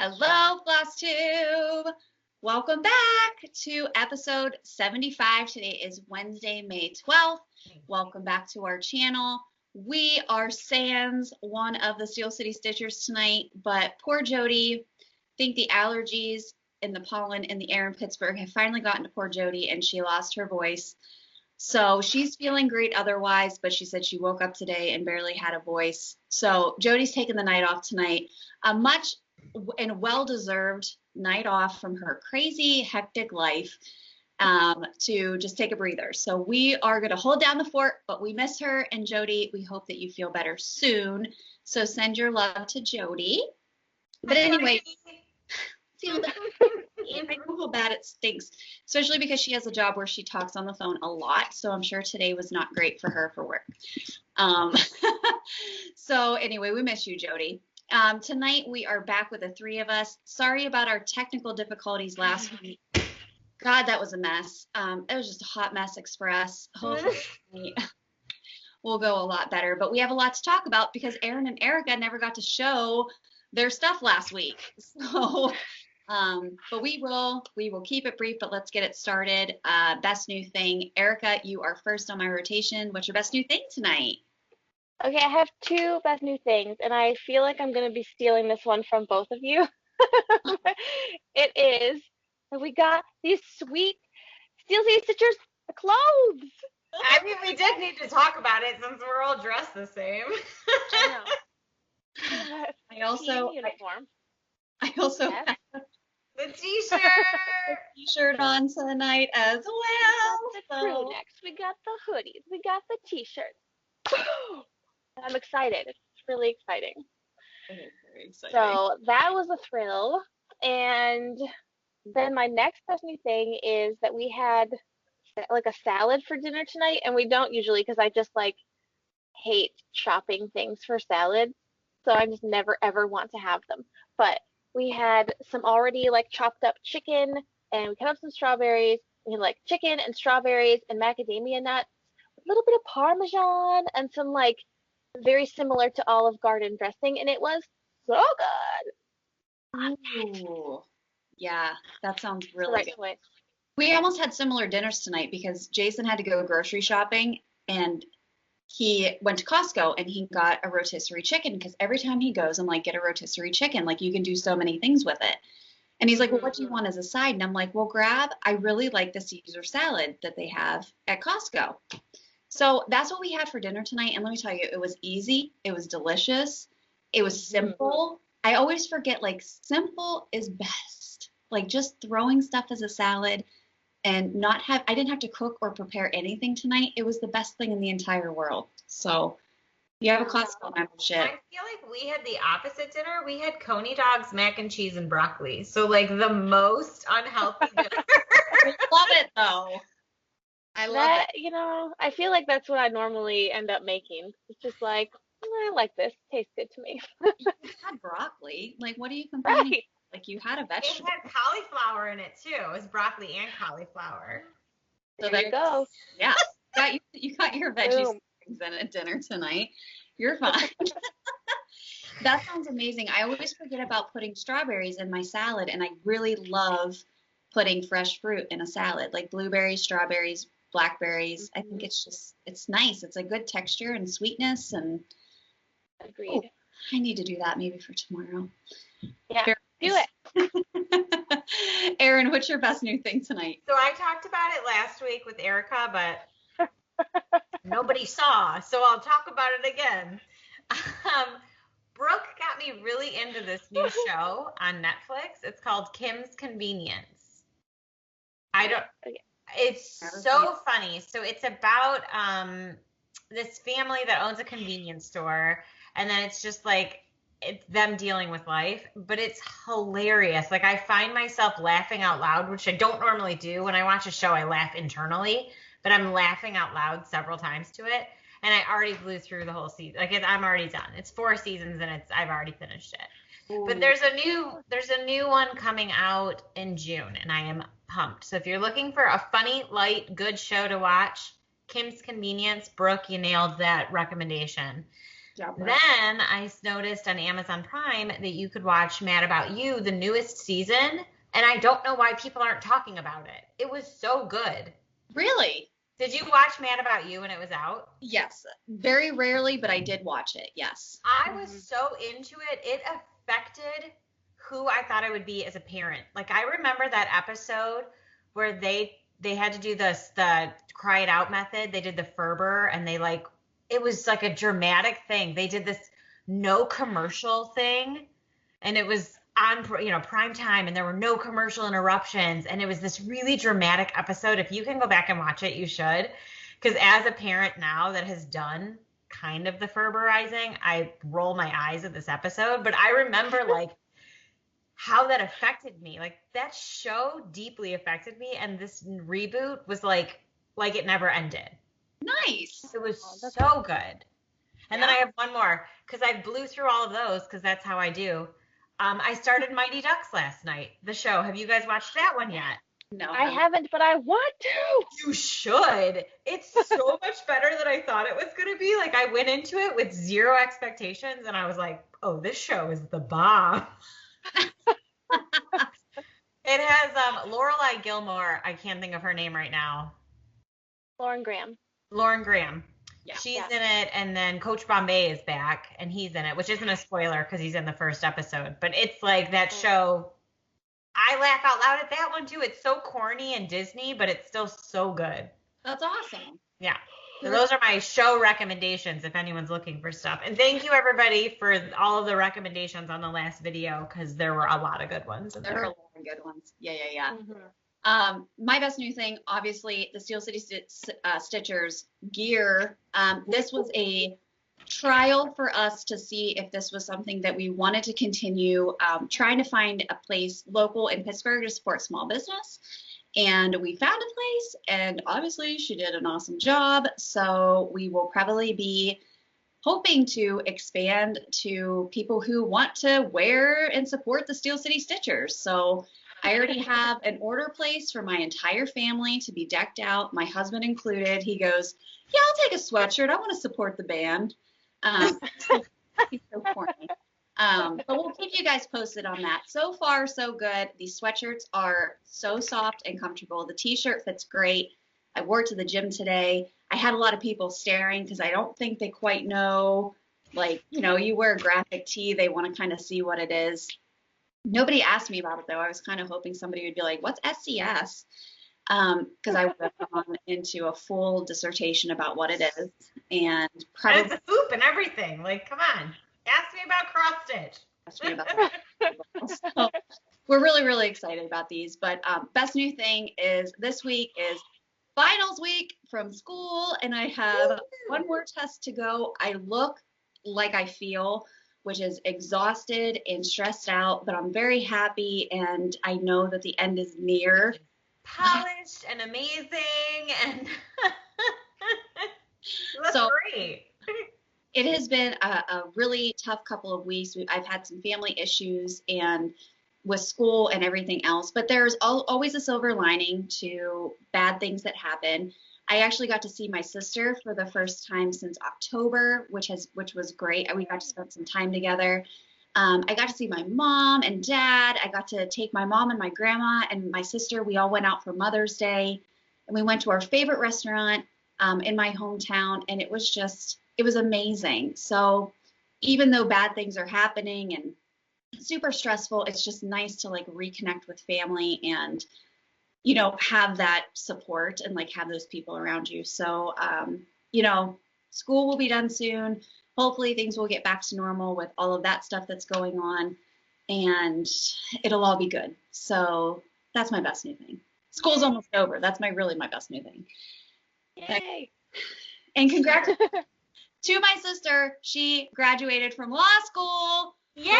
Hello, Flosstube! Welcome back to episode 75. Today is Wednesday, May 12th. Welcome back to our channel. We are sans one of the Steel City Stitchers tonight, but poor Jodi, I think the allergies and the pollen in the air in Pittsburgh have finally gotten to poor Jodi, and she lost her voice. So she's feeling great otherwise, but she said she woke up today and barely had a voice. So Jodi's taking the night off tonight. A much and well-deserved night off from her crazy, hectic life to just take a breather. So we are going to hold down the fort, but we miss her. And Jodi, we hope that you feel better soon. So send your love to Jodi. But anyway, I know how bad it stinks, especially because she has a job where she talks on the phone a lot. So I'm sure today was not great for her for work. So anyway, we miss you, Jodi. Tonight we are back with the three of us. Sorry about our technical difficulties last week. God, that was a mess. It was just a hot mess express. Hopefully we'll go a lot better. But we have a lot to talk about because Aaron and Erica never got to show their stuff last week. So, but we will keep it brief, but let's get it started. Best new thing. Erica, you are first on my rotation. What's your best new thing tonight? Okay, I have two best new things, and I feel like I'm going to be stealing this one from both of you. It is that we got these sweet Steel City Stitchers clothes. I mean, we did need to talk about it since we're all dressed the same. I know. I also Yes. have The t-shirt. a t-shirt on tonight as well. The crew necks. We got the hoodies. We got the t-shirts. I'm excited. It's really exciting. Very exciting. So that was a thrill. And then my next best new thing is that we had like a salad for dinner tonight, and we don't usually because I just like hate chopping things for salad. So I just never ever want to have them. But we had some already like chopped up chicken, and we cut up some strawberries. We had like chicken and strawberries and macadamia nuts, a little bit of Parmesan, and some like very similar to Olive Garden dressing, and it was so good. Ooh. Yeah, that sounds really Right good. choice. We almost had similar dinners tonight because Jason had to go grocery shopping and he went to Costco and he got a rotisserie chicken because every time he goes, I'm like, get a rotisserie chicken. Like, you can do so many things with it. And he's like, well, what do you want as a side? And I'm like, well, I really like the Caesar salad that they have at Costco. So that's what we had for dinner tonight. And let me tell you, it was easy. It was delicious. It was simple. I always forget, like, simple is best. Like, just throwing stuff as a salad and I didn't have to cook or prepare anything tonight. It was the best thing in the entire world. So you have a Costco membership. I feel like we had the opposite dinner. We had coney dogs, mac and cheese, and broccoli. So, like, the most unhealthy dinner. I love it, though. I love it. You know, I feel like that's what I normally end up making. It's just like, I like this. Tastes good to me. You had broccoli. Like, what are you complaining? Right. Like, you had a It vegetable. had cauliflower in it, too. It was broccoli and cauliflower. So There you go. Yeah. You got your veggies Boom. in at dinner tonight. You're fine. That sounds amazing. I always forget about putting strawberries in my salad, and I really love putting fresh fruit in a salad, like blueberries, strawberries, blackberries. I think it's nice. It's a good texture and sweetness, and Agreed. I need to do that maybe for tomorrow. Yeah. Very Do nice. it. Aaron, what's your best new thing tonight? So I talked about it last week with Erica, but nobody saw, so I'll talk about it again. Brooke got me really into this new show on Netflix. It's called Kim's Convenience. It's so funny. So it's about this family that owns a convenience store, and then it's just like it's them dealing with life, but it's hilarious. Like, I find myself laughing out loud, which I don't normally do. When I watch a show, I laugh internally, but I'm laughing out loud several times to it. And I already blew through the whole season. Like, I'm already done. It's 4 seasons and I've already finished it. Ooh. But there's a new one coming out in June, and I am pumped. So if you're looking for a funny, light, good show to watch, Kim's Convenience, Brooke, you nailed that recommendation. Jumper. Then I noticed on Amazon Prime that you could watch Mad About You, the newest season, and I don't know why people aren't talking about it. It was so good. Really? Did you watch Mad About You when it was out? Yes. Very rarely, but I did watch it. Yes. I was so into it. It affected who I thought I would be as a parent. Like, I remember that episode where they had to do the cry it out method. They did the Ferber, and it was like a dramatic thing. They did this no commercial thing, and it was on prime time, and there were no commercial interruptions, and it was this really dramatic episode. If you can go back and watch it, you should, because as a parent now that has done kind of the Ferberizing, I roll my eyes at this episode. But I remember like how that affected me. Like, that show deeply affected me, and this reboot was like it never ended. Nice. It was so good. And then I have one more, because I blew through all of those, because that's how I do. I started Mighty Ducks last night, the show. Have you guys watched that one yet? No. I haven't, but I want to. You should. It's so much better than I thought it was going to be. Like, I went into it with zero expectations, and I was like, oh, this show is the bomb. It has Lorelai Gilmore. I can't think of her name right now. Lauren Graham. Yeah. She's in it, and then Coach Bombay is back, and he's in it, which isn't a spoiler because he's in the first episode. But it's like that show. I laugh out loud at that one too. It's so corny and Disney, but it's still so good. That's awesome. Yeah. So those are my show recommendations if anyone's looking for stuff. And thank you everybody for all of the recommendations on the last video, because there were a lot of good ones in There there. are a lot of good ones. Yeah. Mm-hmm. My best new thing, obviously, the Steel City Stitchers gear. This was a trial for us to see if this was something that we wanted to continue, trying to find a place local in Pittsburgh to support small business. And we found a place, and obviously she did an awesome job. So we will probably be hoping to expand to people who want to wear and support the Steel City Stitchers. So I already have an order placed for my entire family to be decked out, my husband included. He goes, yeah, I'll take a sweatshirt. I want to support the band. He's so corny. But we'll keep you guys posted on that. So far, so good. These sweatshirts are so soft and comfortable. The t-shirt fits great. I wore it to the gym today. I had a lot of people staring because I don't think they quite know, like, you wear a graphic tee, they want to kind of see what it is. Nobody asked me about it, though. I was kind of hoping somebody would be like, what's SCS? Because I would have gone into a full dissertation about what it is. And probably It's a hoop and everything. Like, come on. Ask me about cross stitch. asked me about that. So we're really, really excited about these. But best new thing is this week is finals week from school, and I have one more test to go. I look like I feel, which is exhausted and stressed out, but I'm very happy, and I know that the end is near. Polished and amazing, and that's great. It has been a really tough couple of weeks. I've had some family issues and with school and everything else, but there's always a silver lining to bad things that happen. I actually got to see my sister for the first time since October, which was great. We got to spend some time together. I got to see my mom and dad. I got to take my mom and my grandma and my sister. We all went out for Mother's Day, and we went to our favorite restaurant in my hometown, and it was amazing. So even though bad things are happening and super stressful, it's just nice to like reconnect with family and have that support and like have those people around you. So school will be done soon. Hopefully things will get back to normal with all of that stuff that's going on, and it'll all be good. So that's my best new thing. School's almost over. That's my best new thing. Yay. And congrats to my sister. She graduated from law school. Yay!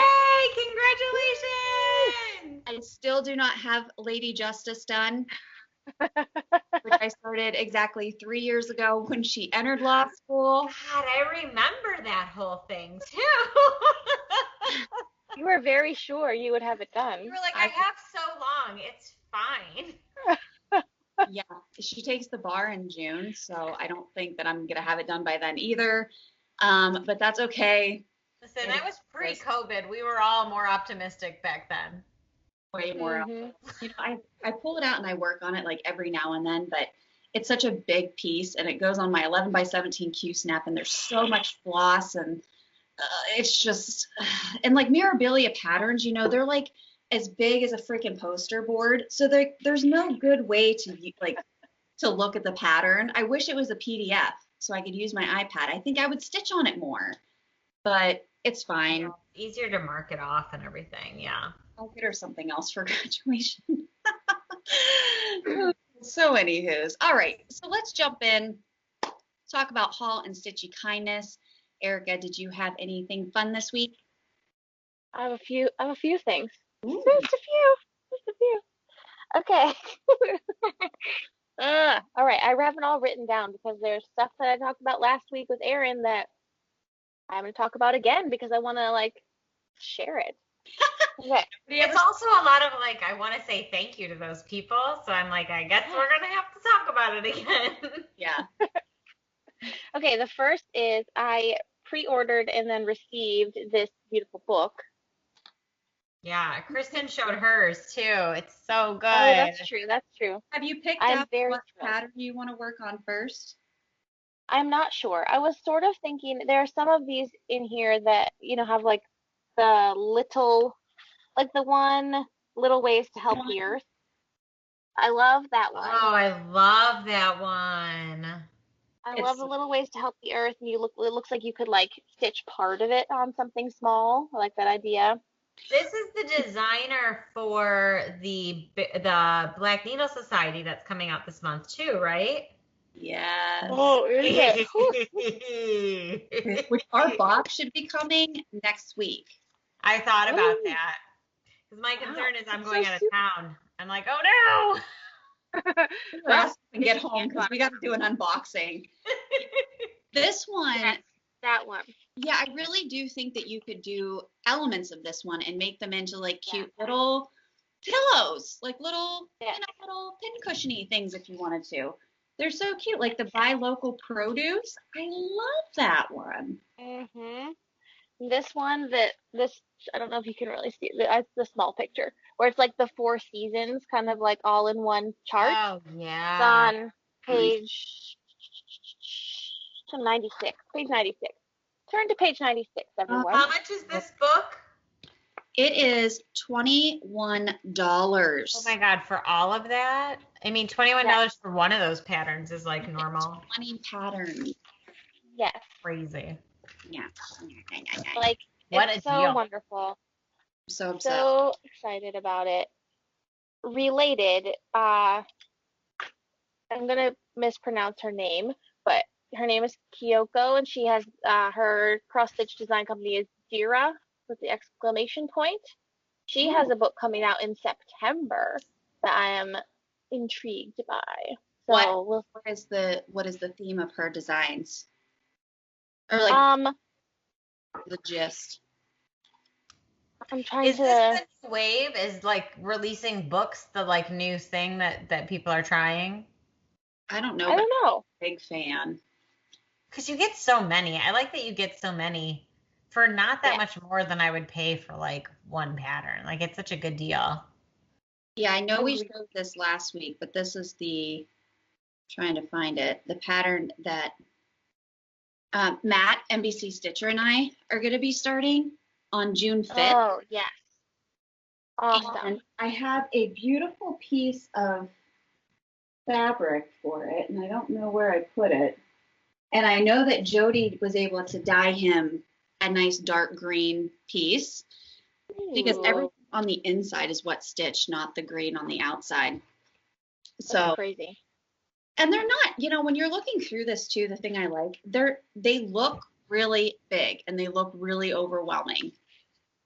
Congratulations! I still do not have Lady Justice done, which I started exactly 3 years ago when she entered law school. God, I remember that whole thing too. You were very sure you would have it done. You were like, I have so long. It's fine. Yeah, she takes the bar in June, so I don't think that I'm going to have it done by then either. But that's okay. Listen, that was pre-COVID. We were all more optimistic back then. Way more. Mhm. You know, I pull it out and I work on it like every now and then, but it's such a big piece and it goes on my 11 by 17 Q snap and there's so much floss and it's just, and like Mirabilia patterns, you know, they're like as big as a freaking poster board. So there's no good way to like to look at the pattern. I wish it was a PDF so I could use my iPad. I think I would stitch on it more, but it's fine. Easier to mark it off and everything. Yeah. I'll get her something else for graduation. So anywho's. All right, so let's jump in, talk about haul and stitchy kindness. Erica, did you have anything fun this week? I have a few things. Ooh. Just a few. Okay. All right. I have it all written down because there's stuff that I talked about last week with Erin that I'm gonna talk about again because I want to like share it. Okay. It's also a lot of like, I want to say thank you to those people. So I'm like, I guess we're going to have to talk about it again. Yeah. Okay. The first is I pre-ordered and then received this beautiful book. Yeah, Kristen showed hers too. It's so good. Oh, that's true. That's true. Have you picked I'm up very what thrilled. pattern you want to work on first? I'm not sure. I was sort of thinking there are some of these in here that, you know, have like the little, like the one little ways to help the earth. I love that one. Oh, I love that one. I love the little ways to help the earth, and it looks like you could like stitch part of it on something small. I like that idea. This is the designer for the Black Needle Society that's coming out this month too, right? Yes. Oh, is it? Which our box should be coming next week. I thought about Oh. that. Because my concern is I'm That's going so out of super. town. I'm like, oh no. Well, and get home because we got to do an unboxing. This one, Yes, that one. yeah, I really do think that you could do elements of this one and make them into like cute little pillows, like little, you know, little pin cushiony things if you wanted to. They're so cute, like the buy local produce. I love that one. Mhm. This one I don't know if you can really see the small picture where it's like the 4 seasons kind of like all in one chart. Oh, It's yeah. on page 96. Page 96. Turn to page 96, everyone. How much is this book? It is $21. Oh my God, for all of that? I mean, $21 for one of those patterns is like normal. 20 patterns. Yes. Crazy. Yeah. Like, What it's a so deal. wonderful. So upset. So excited about it. Related, I'm gonna mispronounce her name, but her name is Kyoko, and she has her cross stitch design company is Jira with the exclamation point. She has a book coming out in September that I am intrigued by. So What is the theme of her designs? Or like the gist. I'm trying Is to. this the new wave? Is like releasing books the like new thing that people are trying? I don't know. I don't know. Big fan. Because you get so many. I like that you get so many for not that much more than I would pay for like one pattern. Like it's such a good deal. Yeah, I know we showed this last week, but this is trying to find it, the pattern that Matt, NBC Stitcher, and I are going to be starting on June 5th. Oh, yes. Awesome. And I have a beautiful piece of fabric for it, and I don't know where I put it. And I know that Jodi was able to dye him a nice dark green piece because everything on the inside is wet stitched, not the green on the outside. So that's crazy. And they're not, you know, when you're looking through this too, the thing I like, they look really big and they look really overwhelming.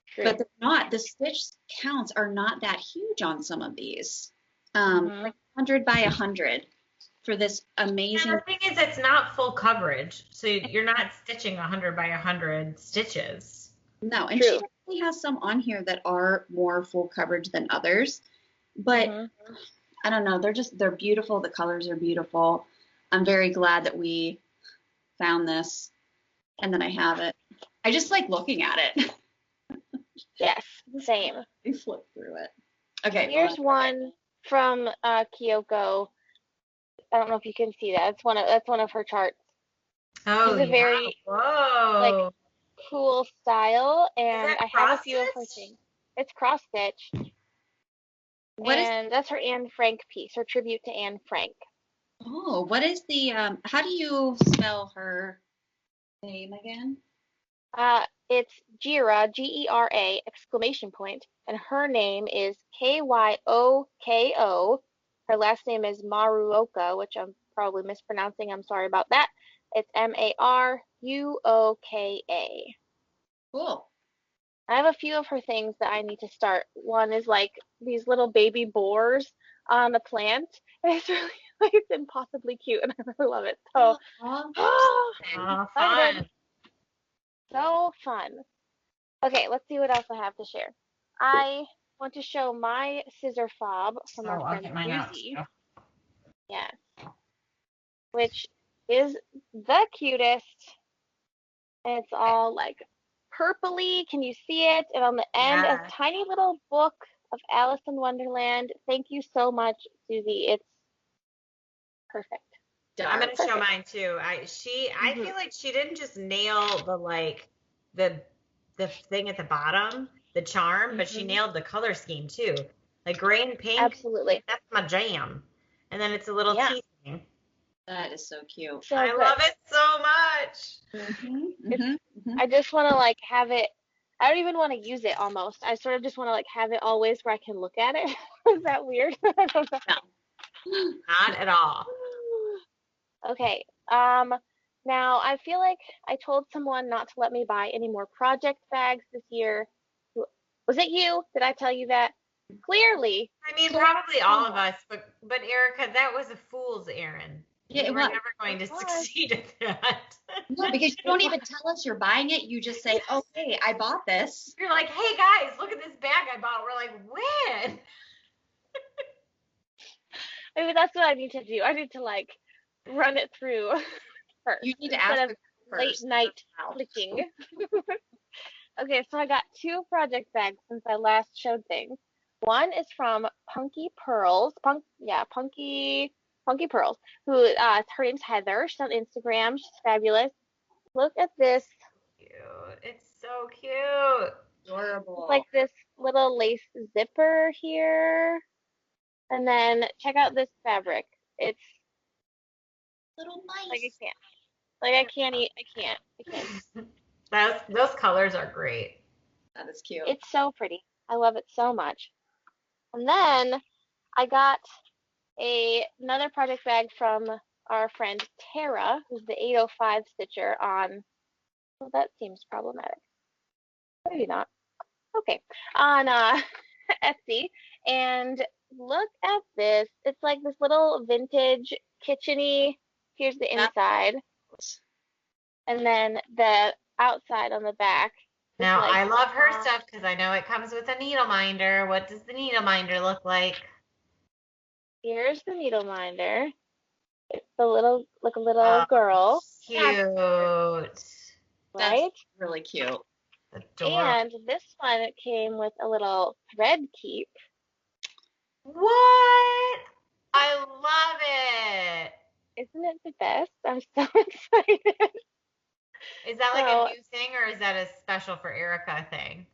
True. But they're not. The stitch counts are not that huge on some of these. Like 100 by 100 for this amazing. And the thing is, it's not full coverage, so you're not stitching 100 by 100 stitches. No, and she definitely has some on here that are more full coverage than others, but I don't know. They're beautiful. The colors are beautiful. I'm very glad that we found this. and then I have it. I just like looking at it. Yes, same. I flip through it. Okay. Here's one from Kyoko. I don't know if you can see that. That's one of her charts. Oh, She's a very like Whoa. cool style, and that I have a few of her cross-stitch? things. It's cross stitch, and that's her Anne Frank piece, her tribute to Anne Frank. Oh, what is the how do you spell her name again? It's Jira, Gera, exclamation point, and her name is Kyoko. Her last name is Maruoka, which I'm probably mispronouncing. I'm sorry about that. It's Maruoka. Cool. I have a few of her things that I need to start. One is like these little baby boars on the plant. And it's really like it's impossibly cute, and I really love it. So, Oh, excited. fun. So fun. Okay, let's see what else I have to share. I want to show my scissor fob from our I'll friend get mine out. Susie. Yeah. Which is the cutest. And it's all like purpley. Can you see it? And on the end, Yeah. a tiny little book of Alice in Wonderland. Thank you so much, Susie. It's perfect. I'm gonna show mine too. I feel like she didn't just nail the thing at the bottom, the charm, but she nailed the color scheme too. Like gray and pink. Absolutely. That's my jam. And then it's a little tea thing. That is so cute. So I love it so much. I just want to like have it. I don't even want to use it almost. I sort of just want to like have it always where I can look at it. Is that weird? I don't know. No. Not at all. Okay. Now I feel like I told someone not to let me buy any more project bags this year. Was it you? Did I tell you that? Clearly. I mean, probably all of us, but Erica, that was a fool's errand. Yeah, we're never going to succeed at that. No, because you don't even tell us you're buying it. You just say, "Oh, hey, I bought this." You're like, "Hey guys, look at this bag I bought." We're like, "When?" Maybe that's what I need to do. I need to like run it through first. You need to ask instead of late first. night clicking. Okay, so I got two project bags since I last showed things. One is from Punky Pearls. Punky Pearls. Who her name's Heather. She's on Instagram. She's fabulous. Look at this. Cute. It's so cute. Adorable. It's like this little lace zipper here. And then check out this fabric. It's little mice. like I can't. Like I can't. Those colors are great. That is cute. It's so pretty. I love it so much. And then I got another project bag from our friend Tara, who's the 805 stitcher on, well, that seems problematic. Maybe not. Okay. On Etsy. And look at this. It's like this little vintage kitchen-y. Here's the inside. And then the outside on the back. Now, like, I love her stuff because I know it comes with a needle minder. What does the needle minder look like? Here's the needle minder. It's a little girl. Cute. Right? That's really cute. Adorable. And this one came with a little thread keep. What? I love it. Isn't it the best? I'm so excited. Is that like a new thing or is that a special for Erica thing?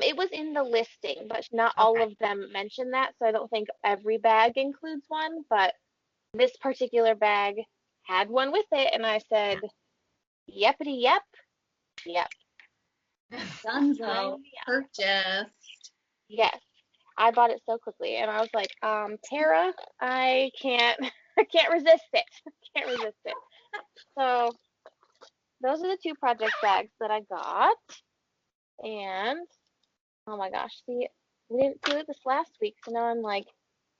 It was in the listing, but not all of them mention that, so I don't think every bag includes one, but this particular bag had one with it, and I said, yepity yep. Dunzo purchased. Yes. I bought it so quickly, and I was like, Tara, I can't resist it. Can't resist it. So those are the two project bags that I got. And oh my gosh, see, we didn't do it this last week, so now I'm like,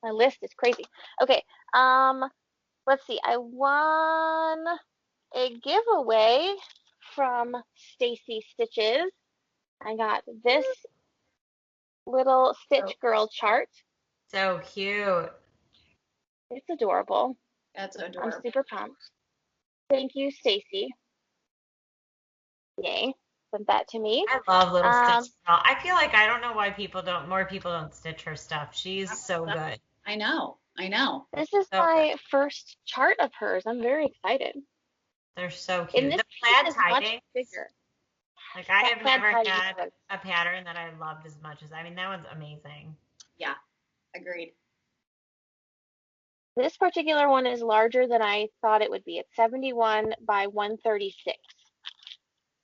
my list is crazy. Okay, let's see. I won a giveaway from Stacy Stitches. I got this little Stitch Girl chart. So cute. It's adorable. That's adorable. I'm super pumped. Thank you, Stacy. Yay. Sent that to me. I love little Um, Stitch. I feel like I don't know why more people don't stitch her stuff. She's so good. I know. I know. this is So good. my first chart of hers. I'm very excited. They're so And cute. this The piece plaid is much tidings, bigger. like I That have plaid never tie is had good. a pattern that I loved as much as, I mean, that one's amazing. Yeah. Agreed. This particular one is larger than I thought it would be. It's 71 by 136,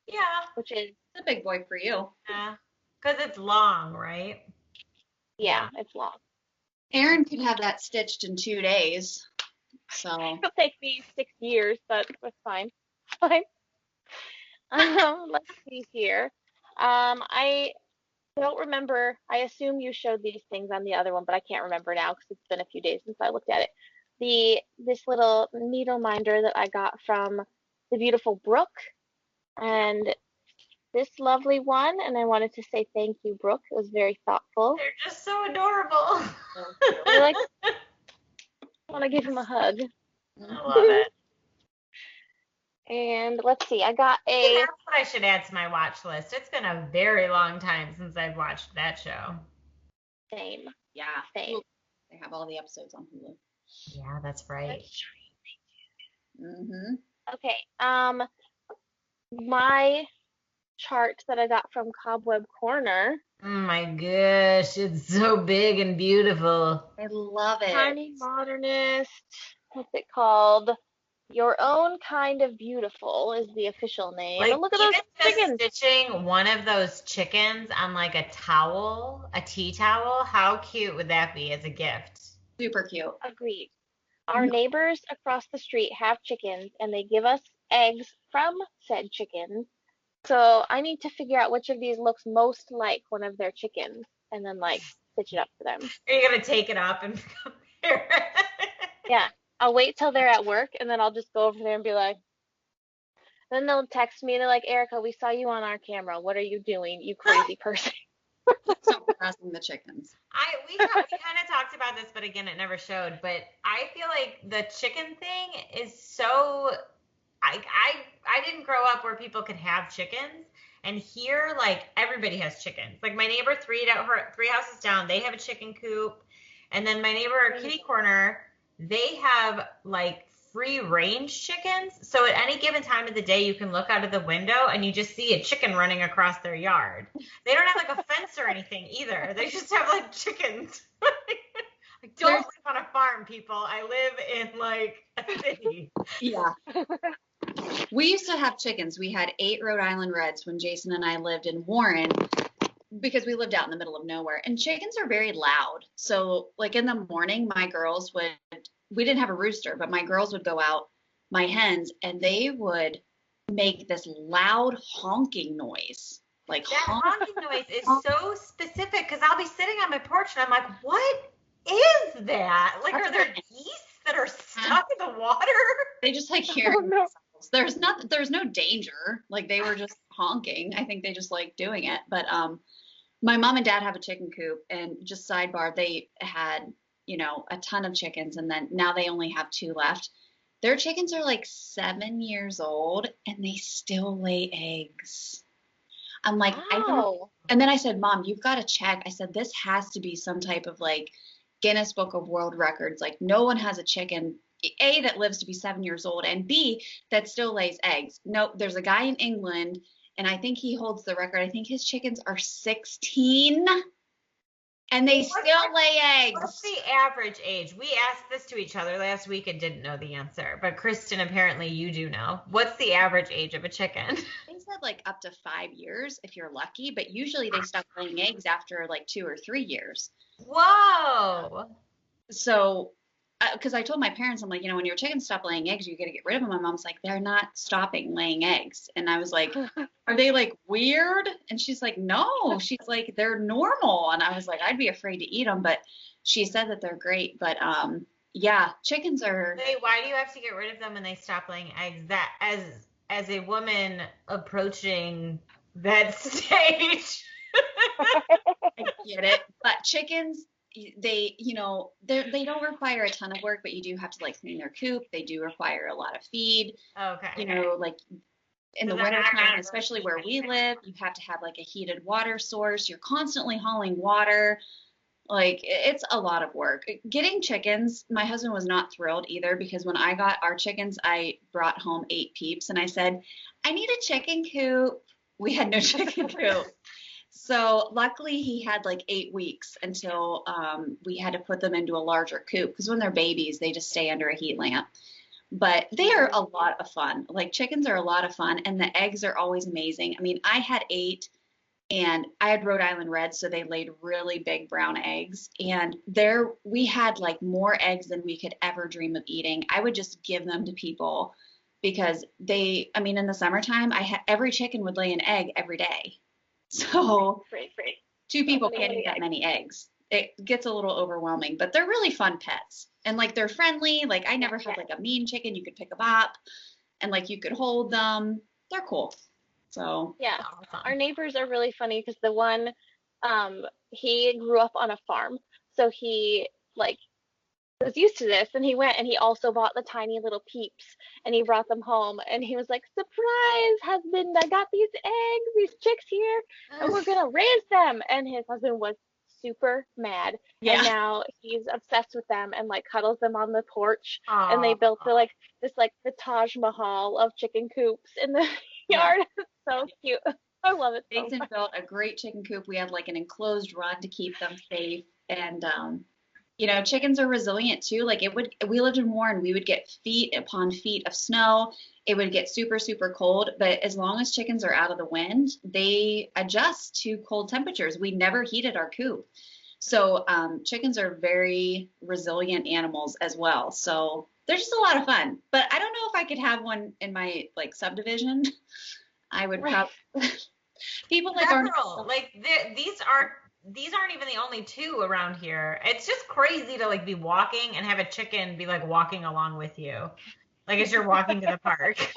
Yeah, which is, It's a big boy for you. yeah. Because it's long, right? yeah, Yeah. it's long. Aaron could have that stitched in 2 days. So It'll take me 6 years, but that's fine. Fine. Let's see here. I don't remember. I assume you showed these things on the other one, but I can't remember now because it's been a few days since I looked at it. This little needle minder that I got from the beautiful Brooke, and this lovely one, and I wanted to say thank you, Brooke. It was very thoughtful. They're just so adorable. I like want to give him a hug. I love it. And let's see, I got Maybe a that's what I should add to my watch list. It's been a very long time since I've watched that show. same, yeah. same. They have all the episodes on Hulu. Yeah, that's right. Mm-hmm. Okay, my chart that I got from Cobweb Corner, Oh my gosh, it's so big and beautiful. I love it. Tiny Modernist, what's it called? Your Own Kind of Beautiful is the official name. Like And look at even those just chickens. stitching one of those chickens on like a towel, a tea towel, how cute would that be as a gift? Super cute. Agreed. Our neighbors across the street have chickens and they give us eggs from said chickens. So I need to figure out which of these looks most like one of their chickens and then like stitch it up for them. Are you gonna take it up and compare it? Yeah. I'll wait till they're at work and then I'll just go over there and be like, then they'll text me and they're like, Erica, we saw you on our camera. What are you doing, you crazy person? Stop harassing the chickens. We kind of talked about this, but again, it never showed. But I feel like the chicken thing is so. I didn't grow up where people could have chickens, and here like everybody has chickens. Like my neighbor three houses down, they have a chicken coop, and then my neighbor kitty corner, they have like free range chickens. So at any given time of the day, you can look out of the window and you just see a chicken running across their yard. They don't have like a fence or anything either. They just have like chickens. I don't live on a farm, people. I live in like a city. Yeah. We used to have chickens. We had 8 Rhode Island Reds when Jason and I lived in Warren because we lived out in the middle of nowhere. And chickens are very loud. So, like in the morning, we didn't have a rooster, but my girls would go out, my hens, and they would make this loud honking noise. Like that honking noise is so specific because I'll be sitting on my porch and I'm like, what is that? Like, are there geese that are stuck in the water? They just like hearing themselves. There's no danger. Like they were just honking. I think they just like doing it. But my mom and dad have a chicken coop, and just sidebar, they had, a ton of chickens, and then now they only have 2 left. Their chickens are like 7 years old and they still lay eggs. I'm like, I don't. Wow. And then I said, Mom, you've got to check. I said, this has to be some type of like Guinness Book of World Records. Like no one has a chicken, A, that lives to be 7 years old, and B, that still lays eggs. No, there's a guy in England, and I think he holds the record. I think his chickens are 16 and they still lay eggs. What's the average age? We asked this to each other last week and didn't know the answer, but Kristen, apparently you do know. What's the average age of a chicken? They said like up to 5 years if you're lucky, but usually they stop laying eggs after like 2 or 3 years. Whoa. So, because I told my parents, I'm like, when your chickens stop laying eggs, you got to get rid of them. My mom's like, they're not stopping laying eggs. And I was like, are they like weird? And she's like, no. She's like, they're normal. And I was like, I'd be afraid to eat them. But she said that they're great. But yeah, chickens are. Why do you have to get rid of them when they stop laying eggs? That as a woman approaching that stage. I get it. But chickens, they don't require a ton of work, but you do have to like clean their coop. They do require a lot of feed. Okay. Like in the wintertime, especially where we live, you have to have like a heated water source. You're constantly hauling water. Like it's a lot of work. Getting chickens, my husband was not thrilled either because when I got our chickens, I brought home 8 peeps and I said, I need a chicken coop. We had no chicken coop. So luckily he had like 8 weeks until we had to put them into a larger coop because when they're babies, they just stay under a heat lamp. But they are a lot of fun. Like chickens are a lot of fun and the eggs are always amazing. I mean, I had 8 and I had Rhode Island Reds, so they laid really big brown eggs. And there we had like more eggs than we could ever dream of eating. I would just give them to people because I mean, in the summertime, every chicken would lay an egg every day. So Great. 2 people can't eat that many eggs. It gets a little overwhelming, but they're really fun pets. And like they're friendly. Like I never had like a mean chicken. You could pick them up and like you could hold them. They're cool. So yeah, our neighbors are really funny because the one, he grew up on a farm, so he like was used to this, and he went and he also bought the tiny little peeps, and he brought them home, and he was like, "Surprise, husband! I got these eggs, these chicks here, and we're gonna raise them." And his husband was super mad, and now he's obsessed with them and like cuddles them on the porch. Aww. And they built the Taj Mahal of chicken coops in the yard. It's so cute. I love it so Jason much. built a great chicken coop. We had like an enclosed run to keep them safe. And, you know, chickens are resilient too. Like we lived in Warren, we would get feet upon feet of snow. It would get super, super cold. But as long as chickens are out of the wind, they adjust to cold temperatures. We never heated our coop. So chickens are very resilient animals as well. So they're just a lot of fun. But I don't know if I could have one in my like subdivision. I would probably people like several. Like these aren't even the only 2 around here. It's just crazy to like be walking and have a chicken be like walking along with you, like as you're walking to the park.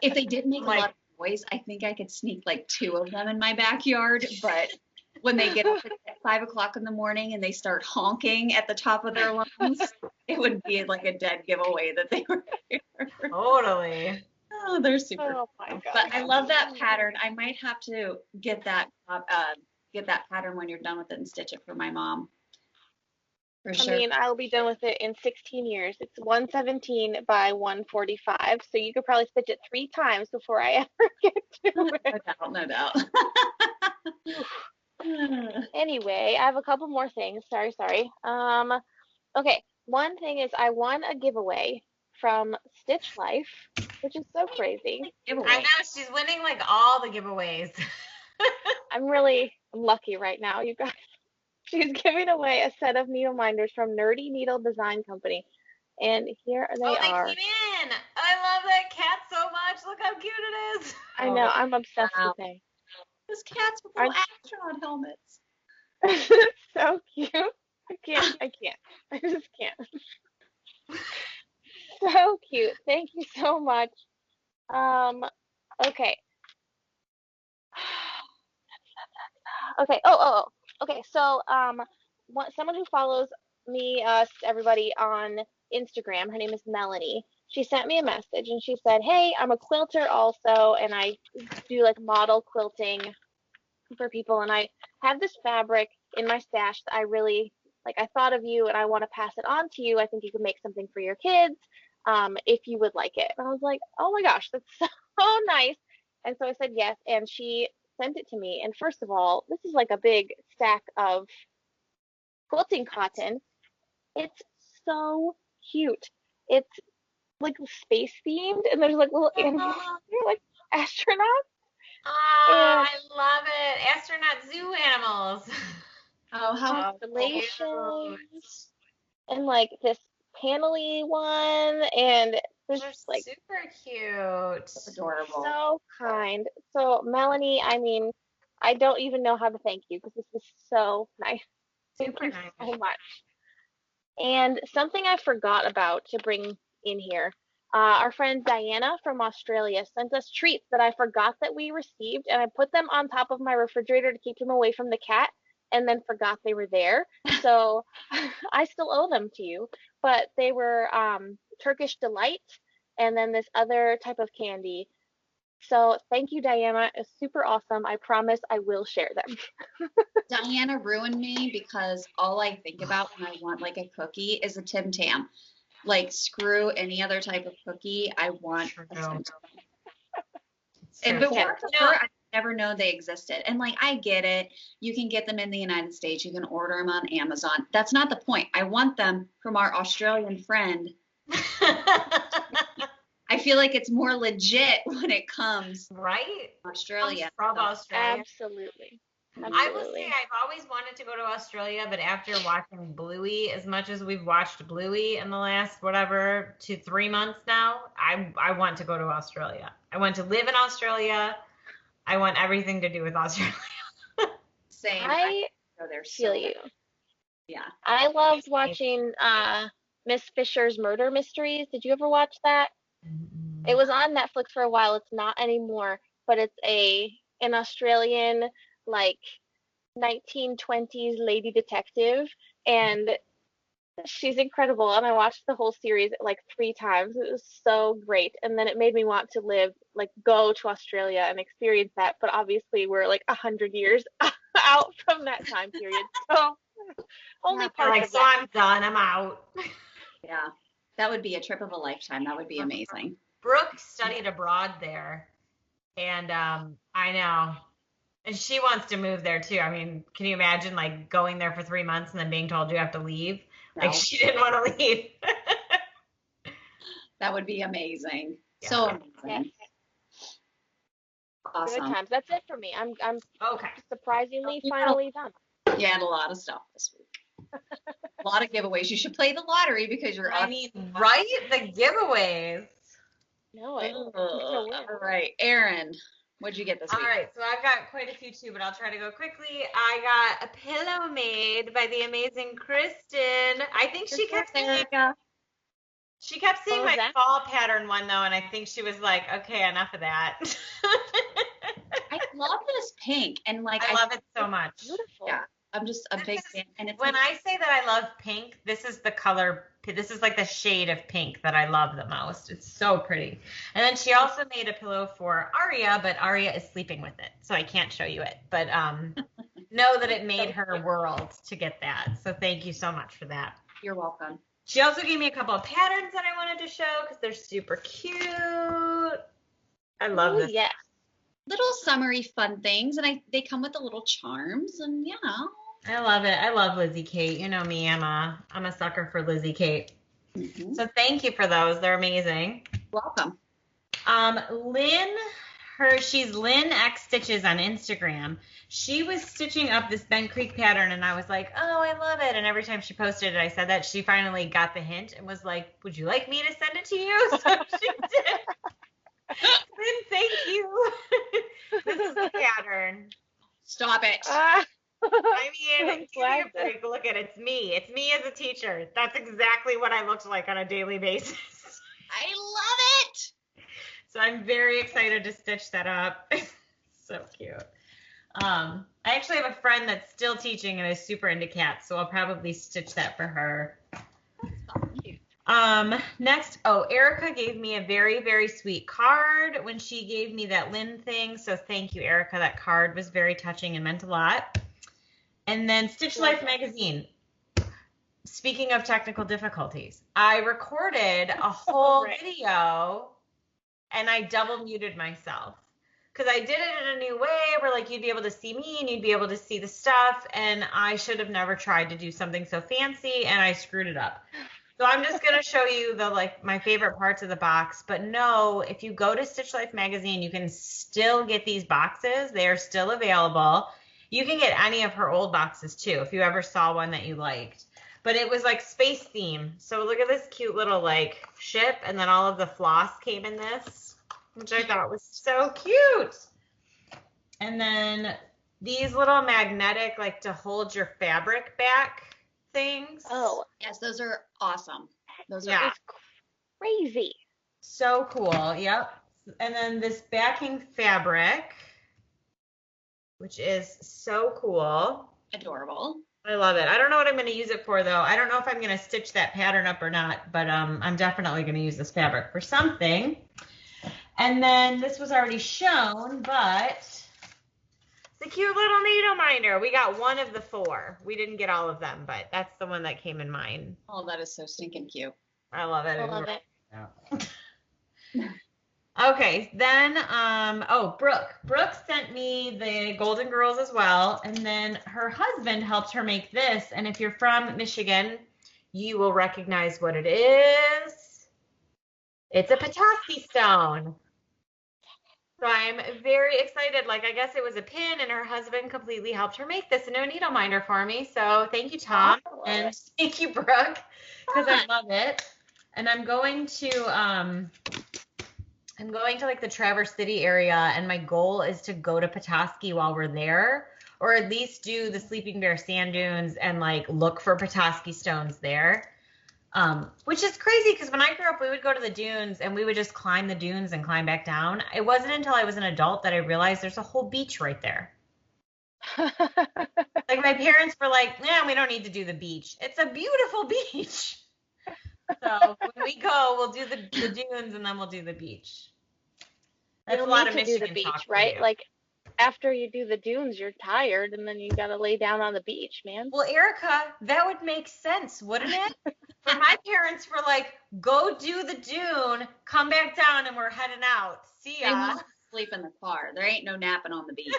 If they didn't make a lot of noise, I think I could sneak like 2 of them in my backyard. But when they get up at 5 o'clock in the morning and they start honking at the top of their lungs, it would be like a dead giveaway that they were here. Totally. Oh, they're super. Oh my god! But I love that pattern. I might have to get that pattern when you're done with it and stitch it for my mom. For sure. I mean, I'll be done with it in 16 years. It's 117 by 145, so you could probably stitch it 3 times before I ever get to it. No doubt. Anyway, I have a couple more things. Sorry. Okay. One thing is I won a giveaway from Stitch Life, which is so crazy. I know, she's winning like all the giveaways. I'm really lucky right now, you guys. She's giving away a set of needle minders from Nerdy Needle Design Company. And here they are. Came in. I love that cat so much. Look how cute it is. I know, I'm obsessed with them. Those cats with little astronaut helmets. So cute. I can't. I just can't. So cute. Thank you so much. Okay. Okay. Okay. So, someone who follows me, us, everybody on Instagram, her name is Melanie. She sent me a message and she said, "Hey, I'm a quilter also, and I do like model quilting for people, and I have this fabric in my stash that I really like. I thought of you, and I want to pass it on to you. I think you could make something for your kids, if you would like it." And I was like, "Oh my gosh, that's so nice!" And so I said yes, and she sent it to me. And first of all, this is like a big stack of quilting cotton. It's so cute. It's like space themed, and there's like little animals, like astronauts. Oh, I love it. Astronaut zoo animals. Oh, how constellations. And like this panel-y one, and there's They're like super cute. adorable. so kind. So Melanie, I mean, I don't even know how to thank you because this is so nice. Thank you so much. And something I forgot about to bring in here. Our friend Diana from Australia sent us treats that I forgot that we received, and I put them on top of my refrigerator to keep them away from the cat, and then forgot they were there. So I still owe them to you, but they were Turkish Delight, and then this other type of candy. So thank you, Diana. It's super awesome. I promise I will share them. Diana ruined me because all I think about when I want like a cookie is a Tim Tam. Like screw any other type of cookie. I want a Tim Tam. If it weren't for her, I never know they existed. And like, I get it. You can get them in the United States. You can order them on Amazon. That's not the point. I want them from our Australian friend. I feel like it's more legit when it comes right Australia. From Australia. Absolutely. I will say I've always wanted to go to Australia, but after watching Bluey, as much as we've watched Bluey in the last 2 to 3 months now, I want to go to Australia. I want to live in Australia. I want everything to do with Australia. Same. I go there feel you. Yeah. I loved watching Miss Fisher's Murder Mysteries. Did you ever watch that? Mm-hmm. It was on Netflix for a while. It's not anymore, but it's an Australian like 1920s lady detective, and she's incredible. And I watched the whole series like 3 times. It was so great, and then it made me want to go to Australia and experience that. But obviously, we're like 100 years out from that time period, so only part of so that. I'm done. I'm out. Yeah, that would be a trip of a lifetime. That would be amazing. Brooke studied abroad there, and I know. And she wants to move there too. I mean, can you imagine like going there for 3 months and then being told you have to leave? No. Like she didn't want to leave. That would be amazing. Yeah. So amazing. Yes. Awesome. Good times. That's it for me. I'm okay. Surprisingly finally done. You had a lot of stuff this week. A lot of giveaways. You should play the lottery because you're I mean, right? The giveaways. No, all right. Erin, what'd you get this week? All right, so I've got quite a few too, but I'll try to go quickly. I got a pillow made by the amazing Kristen. I think she kept saying my fall pattern one though, and I think she was like, okay, enough of that. I love this pink, and like I love it so much. Beautiful. Yeah, I'm just a big fan. And it's when I say that I love pink, this is the color. This is like the shade of pink that I love the most. It's so pretty. And then she also made a pillow for Aria, but Aria is sleeping with it, so I can't show you it. But know that it made her world to get that. So thank you so much for that. You're welcome. She also gave me a couple of patterns that I wanted to show because they're super cute. I love this. Yeah. Little summery fun things, and they come with the little charms, and I love it. I love Lizzie Kate. You know me, I'm a sucker for Lizzie Kate. Mm-hmm. So thank you for those. They're amazing. Welcome. She's Lynn X Stitches on Instagram. She was stitching up this Bent Creek pattern, and I was like, oh, I love it. And every time she posted it, I said that she finally got the hint and was like, would you like me to send it to you? So she did. Lynn, thank you. This is the pattern. Stop it. I mean, give me a break. Look at it. It's me. It's me as a teacher. That's exactly what I looked like on a daily basis. I love it. So I'm very excited to stitch that up. So cute. I actually have a friend that's still teaching and is super into cats, so I'll probably stitch that for her. That's so cute. Next, Erica gave me a very, very sweet card when she gave me that Lynn thing. So thank you, Erica. That card was very touching and meant a lot. And then Stitch Life magazine. Speaking of technical difficulties, I recorded a whole video and I double muted myself because I did it in a new way where like you'd be able to see me and you'd be able to see the stuff, and I should have never tried to do something so fancy and I screwed it up. So I'm just going to show you my favorite parts of the box. But no, if you go to Stitch Life magazine, you can still get these boxes. They are still available. You can get any of her old boxes too, if you ever saw one that you liked. But it was like space theme. So look at this cute little like ship, and then all of the floss came in this, which I thought was so cute. And then these little magnetic, like to hold your fabric back things. Oh, yes, those are awesome. Those are crazy. So cool. Yep. And then this backing fabric, which is so cool. Adorable. I love it. I don't know what I'm going to use it for, though. I don't know if I'm going to stitch that pattern up or not, but I'm definitely going to use this fabric for something. And then this was already shown, but it's a cute little needle minder. We got one of the 4. We didn't get all of them, but that's the one that came in mine. Oh, that is so stinking cute. I love it. I love it. Okay, then, Brooke. Brooke sent me the Golden Girls as well, and then her husband helped her make this, and if you're from Michigan, you will recognize what it is. It's a Petoskey stone. So I'm very excited. Like, I guess it was a pin, and her husband completely helped her make this into a needle minder for me. So thank you, Tom, and thank you, Brooke, because I love it. And I'm going to like the Traverse City area, and my goal is to go to Petoskey while we're there, or at least do the Sleeping Bear sand dunes and like look for Petoskey stones there. Which is crazy because when I grew up, we would go to the dunes and we would just climb the dunes and climb back down. It wasn't until I was an adult that I realized there's a whole beach right there. Like my parents were like, "Yeah, we don't need to do the beach. It's a beautiful beach." So when we go, we'll do the dunes and then we'll do the beach. That's a lot of Michigan do the beach, talk right? Like after you do the dunes, you're tired, and then you gotta lay down on the beach, man. Well, Erica, that would make sense, wouldn't it? For my parents were like, "Go do the dune, come back down, and we're heading out. See ya." They won't sleep in the car. There ain't no napping on the beach.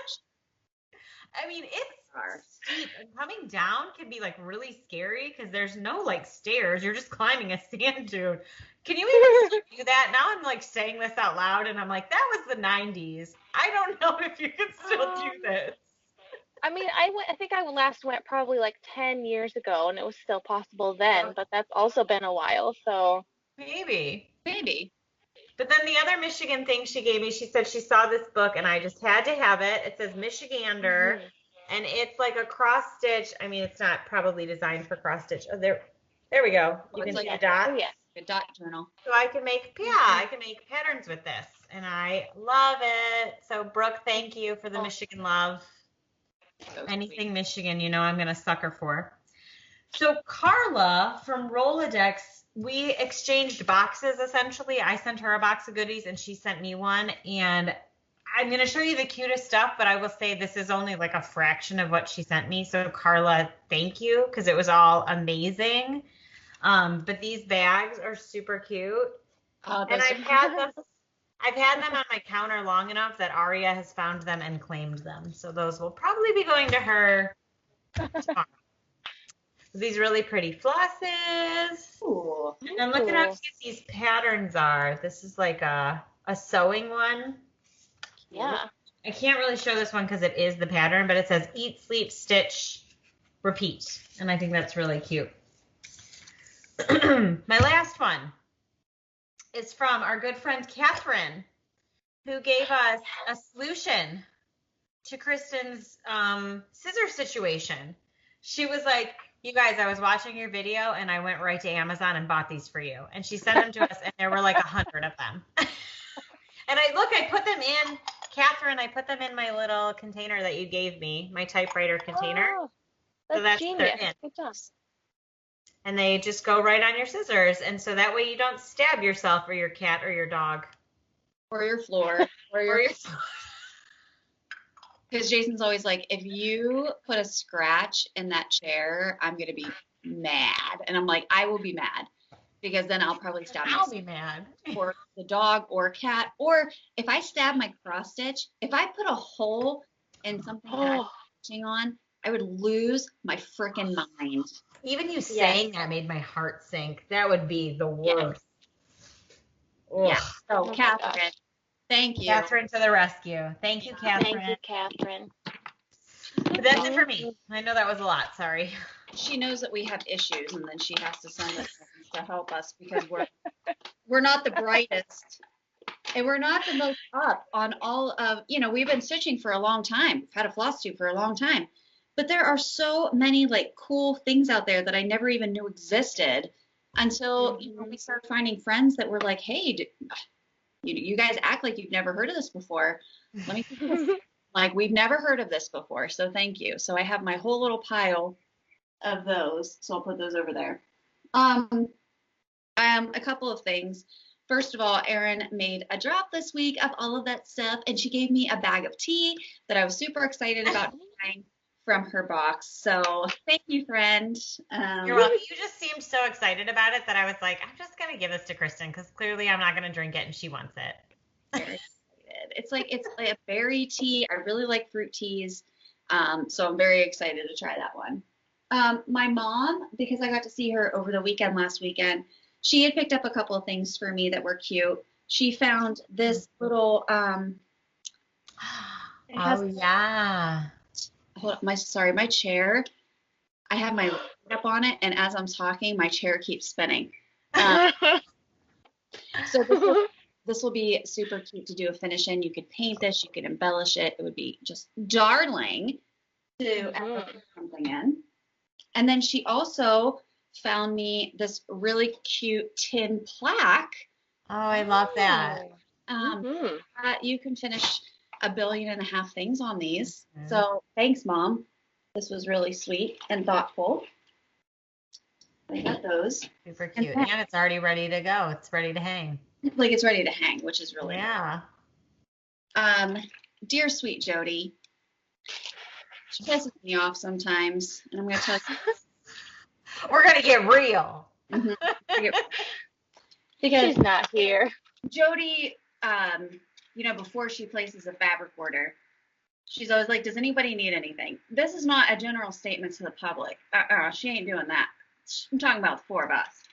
I mean, it's steep, and coming down can be like really scary because there's no like stairs. You're just climbing a sand dune. Can you even still do that? Now I'm like saying this out loud, and I'm like, that was the 90s. I don't know if you can still do this. I mean, I think I last went probably like 10 years ago, and it was still possible then, but that's also been a while, so. Maybe. Maybe. But then the other Michigan thing she gave me, she said she saw this book and I just had to have it. It says Michigander, and it's like a cross stitch. I mean, it's not probably designed for cross stitch. Oh, there we go. You can see the dots. Oh, yeah. Good dot journal. So I can make, I can make patterns with this, and I love it. So Brooke, thank you for the Michigan love. So Anything Michigan, you know I'm going to sucker for. So Carla from Rolodex, we exchanged boxes essentially. I sent her a box of goodies and she sent me one. And I'm going to show you the cutest stuff, but I will say this is only like a fraction of what she sent me. So Carla, thank you, because it was all amazing. But these bags are super cute. And I've had them on my counter long enough that Aria has found them and claimed them. So those will probably be going to her tomorrow. These really pretty flosses. Ooh. And look at how cute these patterns are. This is like a sewing one. Yeah. I can't really show this one because it is the pattern, but it says eat, sleep, stitch, repeat. And I think that's really cute. My last one is from our good friend Catherine, who gave us a solution to Kristen's scissor situation. She was like, "You guys, I was watching your video and I went right to Amazon and bought these for you." And she sent them to us and there were like 100 of them. And I put them in, Catherine, I put them in my little container that you gave me, my typewriter container. Oh, that's genius. Good job. And they just go right on your scissors. And so that way you don't stab yourself or your cat or your dog. Or your floor. Or your floor. Because Jason's always like, if you put a scratch in that chair, I'm going to be mad. And I'm like, I will be mad. Because then I'll probably stab myself. I'll be mad. Or the dog or cat. Or if I stab my cross stitch, if I put a hole in something that I'm stitching on, I would lose my freaking mind. Even you saying that made my heart sink. That would be the worst. Yeah. So, Catherine, thank you. Catherine to the rescue. Thank you, Catherine. Thank you, Catherine. But that's it for me. I know that was a lot. Sorry. She knows that we have issues, and then she has to send us things to help us because we're not the brightest. And we're not the most up on all of, we've been stitching for a long time. We've had a Flosstube for a long time. But there are so many like cool things out there that I never even knew existed until we started finding friends that were like, "Hey, you guys act like you've never heard of this before. Let me like we've never heard of this before. So thank you." So I have my whole little pile of those. So I'll put those over there. A couple of things. First of all, Erin made a drop this week of all of that stuff, and she gave me a bag of tea that I was super excited about trying from her box. So thank you, friend. You're welcome. You just seemed so excited about it that I was like, I'm just going to give this to Kristen because clearly I'm not going to drink it and she wants it. Very excited. It's like a berry tea. I really like fruit teas. So I'm very excited to try that one. My mom, because I got to see her over the weekend last weekend, she had picked up a couple of things for me that were cute. She found this little oh yeah. Hold on, my chair. I have my up on it, and as I'm talking, my chair keeps spinning. So this will be super cute to do a finish in. You could paint this, you could embellish it. It would be just darling to put something in. And then she also found me this really cute tin plaque. Oh, I love that. You can finish 1.5 billion things on these. So thanks, Mom. This was really sweet and thoughtful. I got those. Super cute. And it's already ready to go. It's ready to hang. Like it's ready to hang, which is really nice. Dear sweet Jodi, she pisses me off sometimes, and I'm going to tell you. We're going to get real. Because she's not here. Jodi, before she places a fabric order, she's always like, does anybody need anything? This is not a general statement to the public. She ain't doing that. I'm talking about the 4 of us.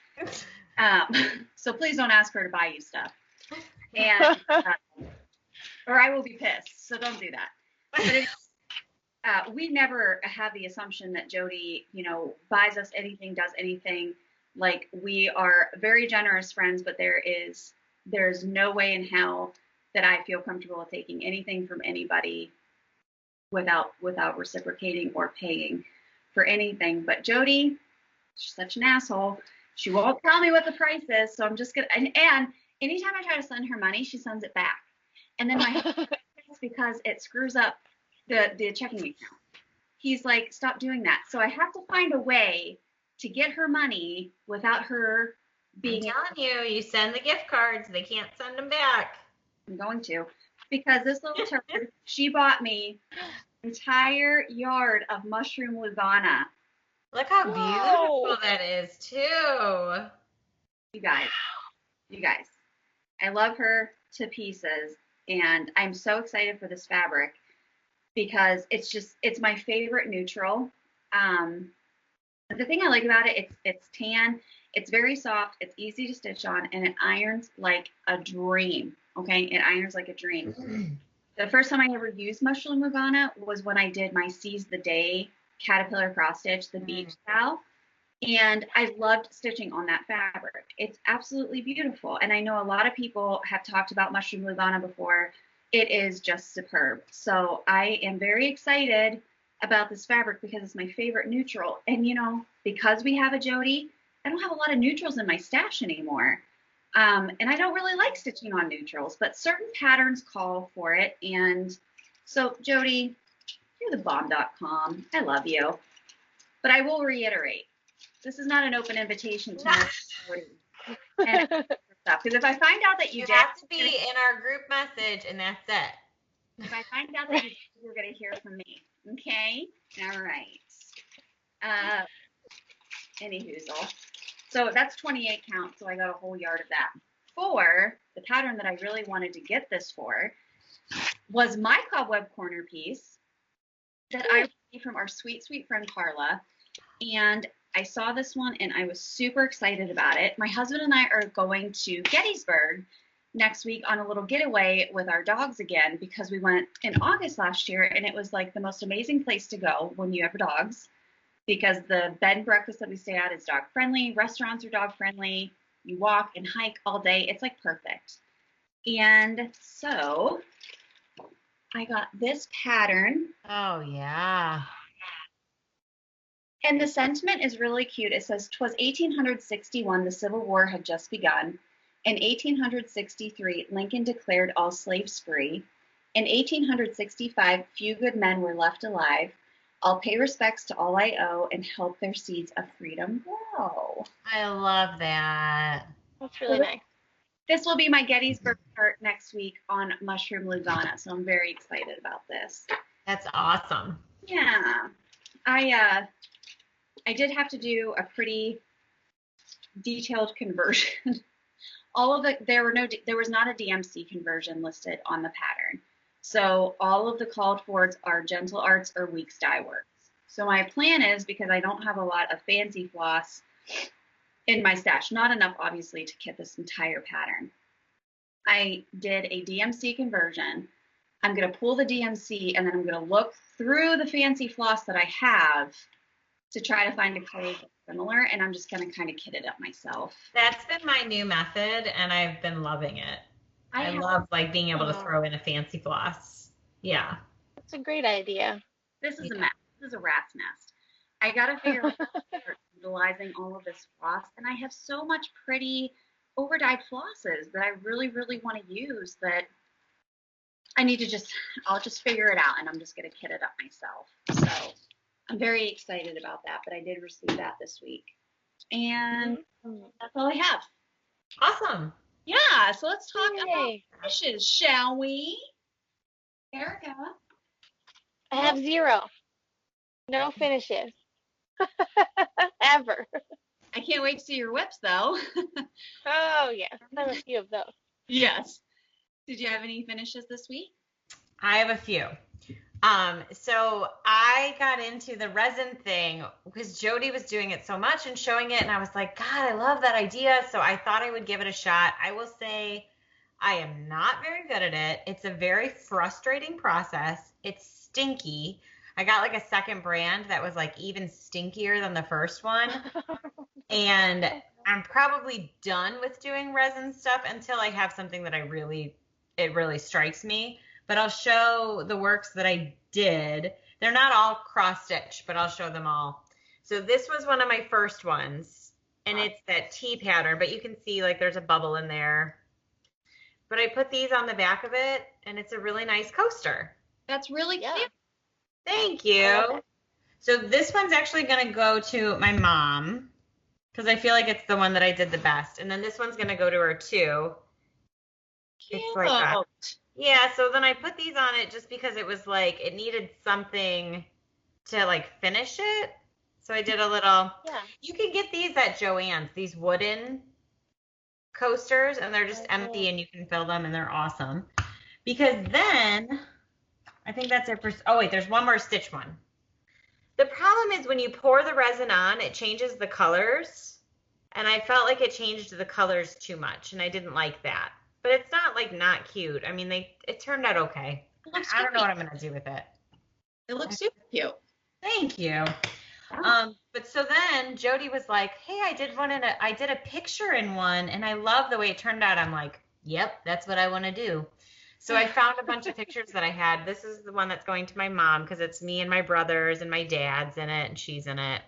So please don't ask her to buy you stuff. And or I will be pissed. So don't do that. But we never have the assumption that Jodi, buys us anything, does anything. Like, we are very generous friends, but there's no way in hell that I feel comfortable with taking anything from anybody without reciprocating or paying for anything. But Jodi, she's such an asshole. She won't tell me what the price is, so I'm just gonna. And anytime I try to send her money, she sends it back. And then my husband, because it screws up the checking account. He's like, stop doing that. So I have to find a way to get her money without her being. I'm telling you send the gift cards. They can't send them back. I'm going to, because this little turd, she bought me an entire yard of mushroom lugana. Look how beautiful that is, too. You guys, I love her to pieces, and I'm so excited for this fabric because it's my favorite neutral. The thing I like about it, it's tan, it's very soft, it's easy to stitch on, and it irons like a dream. Okay, it irons like a dream. The first time I ever used mushroom lugana was when I did my Seize the Day caterpillar cross stitch, the beach style, and I loved stitching on that fabric. It's absolutely beautiful, and I know a lot of people have talked about mushroom lugana before. It is just superb. So I am very excited about this fabric because it's my favorite neutral, and because we have a Jodi, I don't have a lot of neutrals in my stash anymore. And I don't really like stitching on neutrals, but certain patterns call for it. And so, Jodi, you're the bomb.com. I love you. But I will reiterate, this is not an open invitation to and stuff. Because if I find out that you have to be in our group message, and that's it. If I find out that you're going to hear from me. Okay? All right. Anyhoozle. So that's 28 count, so I got a whole yard of that. For the pattern that I really wanted to get this for was my cobweb corner piece that I received from our sweet, sweet friend Carla. And I saw this one, and I was super excited about it. My husband and I are going to Gettysburg next week on a little getaway with our dogs again because we went in August last year, and it was like the most amazing place to go when you have dogs. Because the bed and breakfast that we stay at is dog friendly, restaurants are dog friendly, you walk and hike all day, it's like perfect. And so I got this pattern. Oh yeah. And the sentiment is really cute. It says, "'Twas 1861, the Civil War had just begun. In 1863, Lincoln declared all slaves free. In 1865, few good men were left alive. I'll pay respects to all I owe and help their seeds of freedom grow." I love that. That's really nice. This will be my Gettysburg chart next week on mushroom lasagna, so I'm very excited about this. That's awesome. Yeah. I did have to do a pretty detailed conversion. There was not a DMC conversion listed on the pattern. So all of the called forwards are gentle arts or weeks dye works. So my plan is, because I don't have a lot of fancy floss in my stash, not enough obviously to kit this entire pattern. I did a DMC conversion. I'm going to pull the DMC and then I'm going to look through the fancy floss that I have to try to find a color that's similar, and I'm just going to kind of kit it up myself. That's been my new method, and I've been loving it. I love like being able to throw in a fancy floss. Yeah. That's a great idea. This is a mess. This is a rat's nest. I got to figure out how to start utilizing all of this floss, and I have so much pretty overdyed flosses that I really, really want to use that I need to I'll just figure it out, and I'm just going to kit it up myself. So I'm very excited about that, but I did receive that this week. And that's all I have. Awesome. Yeah, so let's talk about finishes, shall we? Erica? I have 0. No finishes. Ever. I can't wait to see your whips, though. Oh, yes. I have a few of those. Yes. Did you have any finishes this week? I have a few. So I got into the resin thing because Jodi was doing it so much and showing it, and I was like, God, I love that idea. So I thought I would give it a shot. I will say I am not very good at it. It's a very frustrating process. It's stinky. I got like a second brand that was like even stinkier than the first one. And I'm probably done with doing resin stuff until I have something that it really strikes me. But I'll show the works that I did. They're not all cross stitch, but I'll show them all. So this was one of my first ones, and it's that T pattern, but you can see like there's a bubble in there. But I put these on the back of it, and it's a really nice coaster. That's really cute. Thank you. So this one's actually going to go to my mom because I feel like it's the one that I did the best. And then this one's going to go to her too. Cute. It's like that. Yeah, so then I put these on it just because it was like it needed something to like finish it. So I did a little. Yeah. You can get these at Joann's, these wooden coasters, and they're just empty and you can fill them and they're awesome. Because then I think that's it for. Oh wait, there's one more stitch one. The problem is when you pour the resin on, it changes the colors, and I felt like it changed the colors too much, and I didn't like that. But it's not like not cute. I mean, it turned out okay. I don't know what I'm gonna do with it. It looks super cute. Thank you. But so then Jodi was like, "Hey, I did a picture in one, and I love the way it turned out." I'm like, "Yep, that's what I want to do." So I found a bunch of pictures that I had. This is the one that's going to my mom because it's me and my brothers and my dad's in it and she's in it.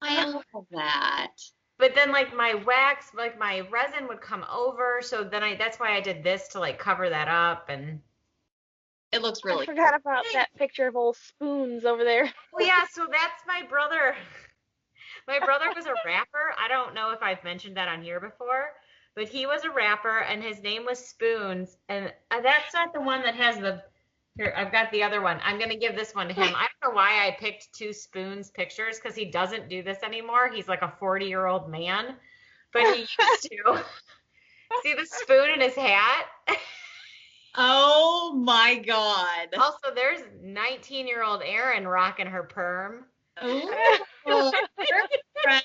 I love that. But then like my wax, like my resin would come over. So then that's why I did this to like cover that up, and it looks really I forgot about that picture of old spoons over there. Oh yeah, so that's my brother. My brother was a rapper. I don't know if I've mentioned that on here before, but he was a rapper and his name was Spoons. And that's not the one that has the, here, I've got the other one. I'm going to give this one to him. I don't know why I picked two Spoons pictures because he doesn't do this anymore. He's like a 40-year-old man, but he used to. See the spoon in his hat? Oh my God. Also, there's 19-year-old Erin rocking her perm. Oh, friend.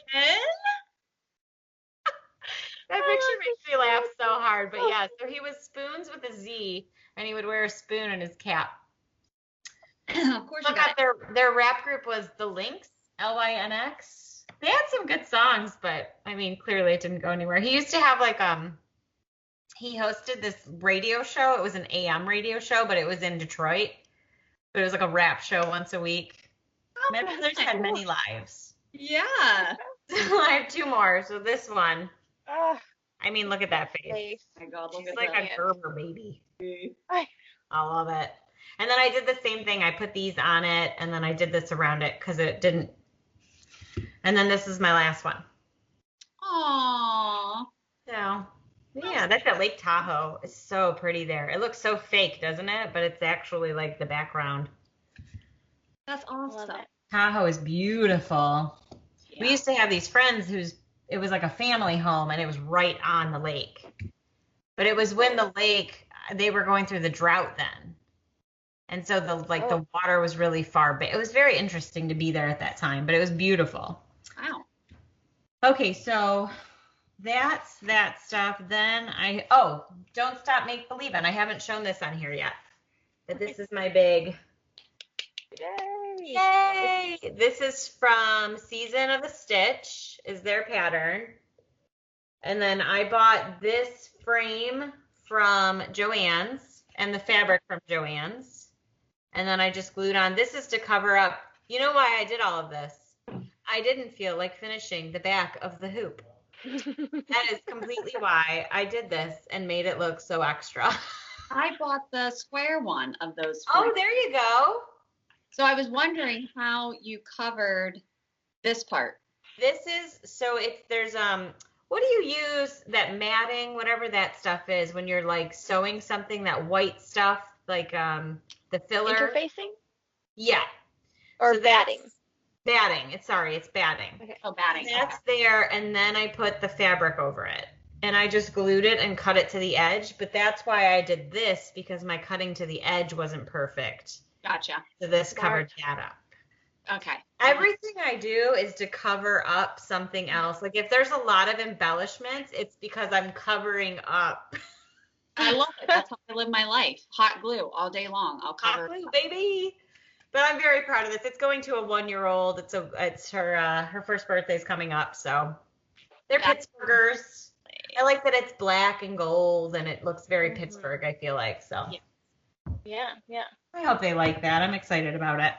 That picture makes me laugh so hard. But yeah, so he was Spoons with a Z, and he would wear a spoon in his cap. Of course you got it. Their rap group was The Lynx, Lynx. They had some good songs, but I mean, clearly it didn't go anywhere. He used to have like he hosted this radio show. It was an AM radio show, but it was in Detroit. But it was like a rap show once a week. Oh, My brothers had many lives. Yeah. I have two more. So this one. I mean, look at that face. Oh my God, look She's at like that. a Gerber baby. I love it. And then I did the same thing. I put these on it, and then I did this around it because it didn't. And then this is my last one. Aww. So, Yeah, that's at Lake Tahoe. It's so pretty there. It looks so fake, doesn't it? But it's actually like the background. That's Love awesome. it. Tahoe is beautiful. Yeah. We used to have these friends it was like a family home and it was right on the lake. But it was when the lake, they were going through the drought then. And so the water was really far back. It was very interesting to be there at that time, but it was beautiful. Wow. Okay, so that's that stuff. Then Don't Stop Make Believin'. I haven't shown this on here yet. But this is my big Yay! This is from Season of the Stitch, is their pattern. And then I bought this frame from Joann's and the fabric from Joann's. And then I just glued on. This is to cover up. You know why I did all of this? I didn't feel like finishing the back of the hoop. That is completely why I did this and made it look so extra. I bought the square one of those. Oh, frames. there you go. So I was wondering how you covered this part. This is, so there's, what do you use, that matting, whatever that stuff is, when you're like sewing something, that white stuff, like the filler? Interfacing? Yeah. Or So batting? Batting. It's batting. Okay. Oh, batting. That's there, and then I put the fabric over it. And I just glued it and cut it to the edge, but that's why I did this, because my cutting to the edge wasn't perfect. Gotcha. So this Smart. covered that up. Okay. Everything I do is to cover up something else. Like if there's a lot of embellishments, it's because I'm covering up. I love it. That's how I live my life. Hot glue all day long. I'll cover. Hot glue, baby. But I'm very proud of this. It's going to a 1-year-old. It's her first birthday's coming up, so they're Pittsburghers. I like that it's black and gold and it looks very Pittsburgh, I feel like. So Yeah. I hope they like that. I'm excited about it.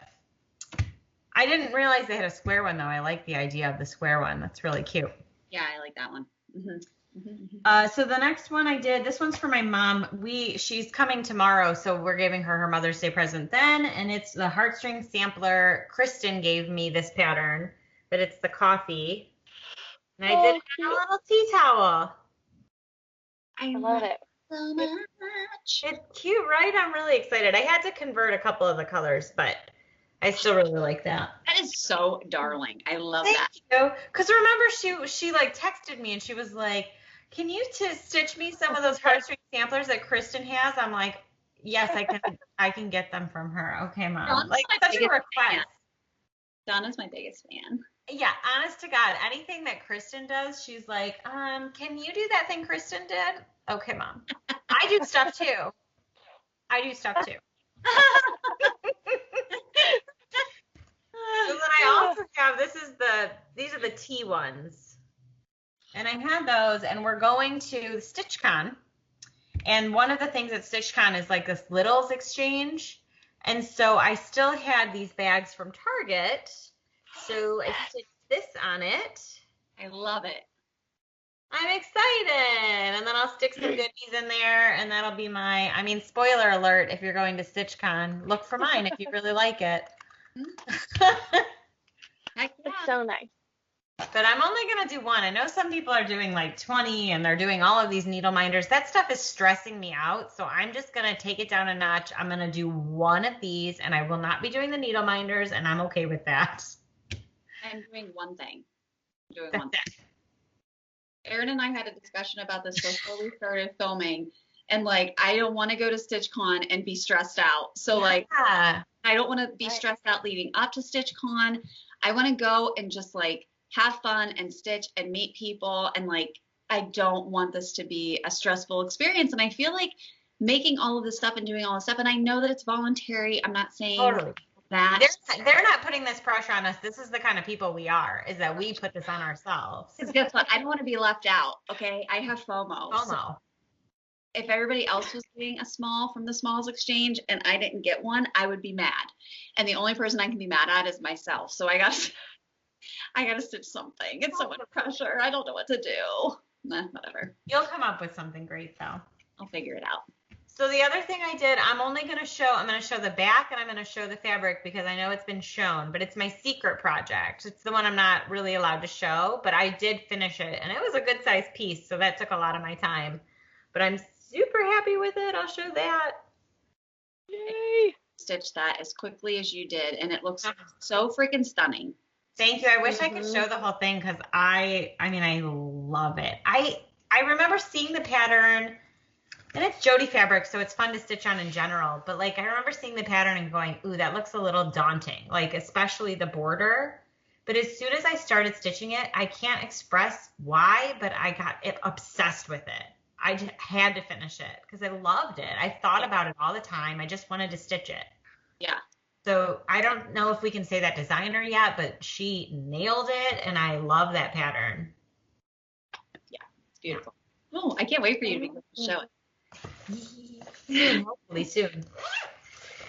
I didn't realize they had a square one though. I like the idea of the square one. That's really cute. Yeah, I like that one. Mm-hmm. So the next one I did, this one's for my mom. She's coming tomorrow, so we're giving her Mother's Day present then, and it's the heartstring sampler. Kristen gave me this pattern, but it's the coffee. And I did it on a little tea towel. I love it. So much. It's cute, right? I'm really excited. I had to convert a couple of the colors, but I still really like that. That is so darling. I love Thank that. you. Because remember, she like texted me and she was like, "Can you stitch me some of those heartstring samplers that Kristen has?" I'm like, "Yes, I can. I can get them from her." Okay, Mom. Donna's Like my such a biggest request. fan. Donna's my biggest fan. Yeah, honest to God, anything that Kristen does, she's like, "Can you do that thing Kristen did?" Okay, Mom. I do stuff too. So then I also have, these are the tea ones. And I had those, and we're going to StitchCon. And one of the things at StitchCon is like this Littles exchange. And so I still had these bags from Target. So I stitched this on it. I love it. I'm excited. And then I'll stick some goodies in there, and that'll be spoiler alert, if you're going to StitchCon, look for mine if you really like it. Heck yeah. It's so nice. But I'm only going to do one. I know some people are doing like 20 and they're doing all of these needle minders. That stuff is stressing me out. So I'm just going to take it down a notch. I'm going to do one of these, and I will not be doing the needle minders, and I'm okay with that. I'm doing one thing. Erin and I had a discussion about this before we started filming. And like, I don't want to go to StitchCon and be stressed out. So like, Yeah. I don't want to be stressed out leading up to StitchCon. I want to go and just like have fun and stitch and meet people. And like, I don't want this to be a stressful experience. And I feel like making all of this stuff and doing all this stuff, and I know that it's voluntary. I'm not saying Totally. that. They're not putting this pressure on us. This is the kind of people we are, is that we put this on ourselves. Because guess what? I don't want to be left out. Okay. I have FOMO. So if everybody else was getting a small from the Smalls Exchange and I didn't get one, I would be mad. And the only person I can be mad at is myself. So I gotta stitch something. It's so much pressure. I don't know what to do. Whatever. You'll come up with something great, though. I'll figure it out. So the other thing I did, I'm going to show the back and I'm going to show the fabric because I know it's been shown, but it's my secret project. It's the one I'm not really allowed to show, but I did finish it and it was a good sized piece. So that took a lot of my time, but I'm super happy with it. I'll show that. Yay! Stitch that as quickly as you did, and it looks so freaking stunning. Thank you. I wish I could show the whole thing because I love it. I remember seeing the pattern, and it's Jodi fabric, so it's fun to stitch on in general. But like I remember seeing the pattern and going, ooh, that looks a little daunting, like especially the border. But as soon as I started stitching it, I can't express why, but I got obsessed with it. I just had to finish it because I loved it. I thought about it all the time. I just wanted to stitch it. Yeah. So I don't know if we can say that designer yet, but she nailed it, and I love that pattern. Yeah, it's beautiful. Oh, I can't wait for you to be able to show it. Hopefully soon.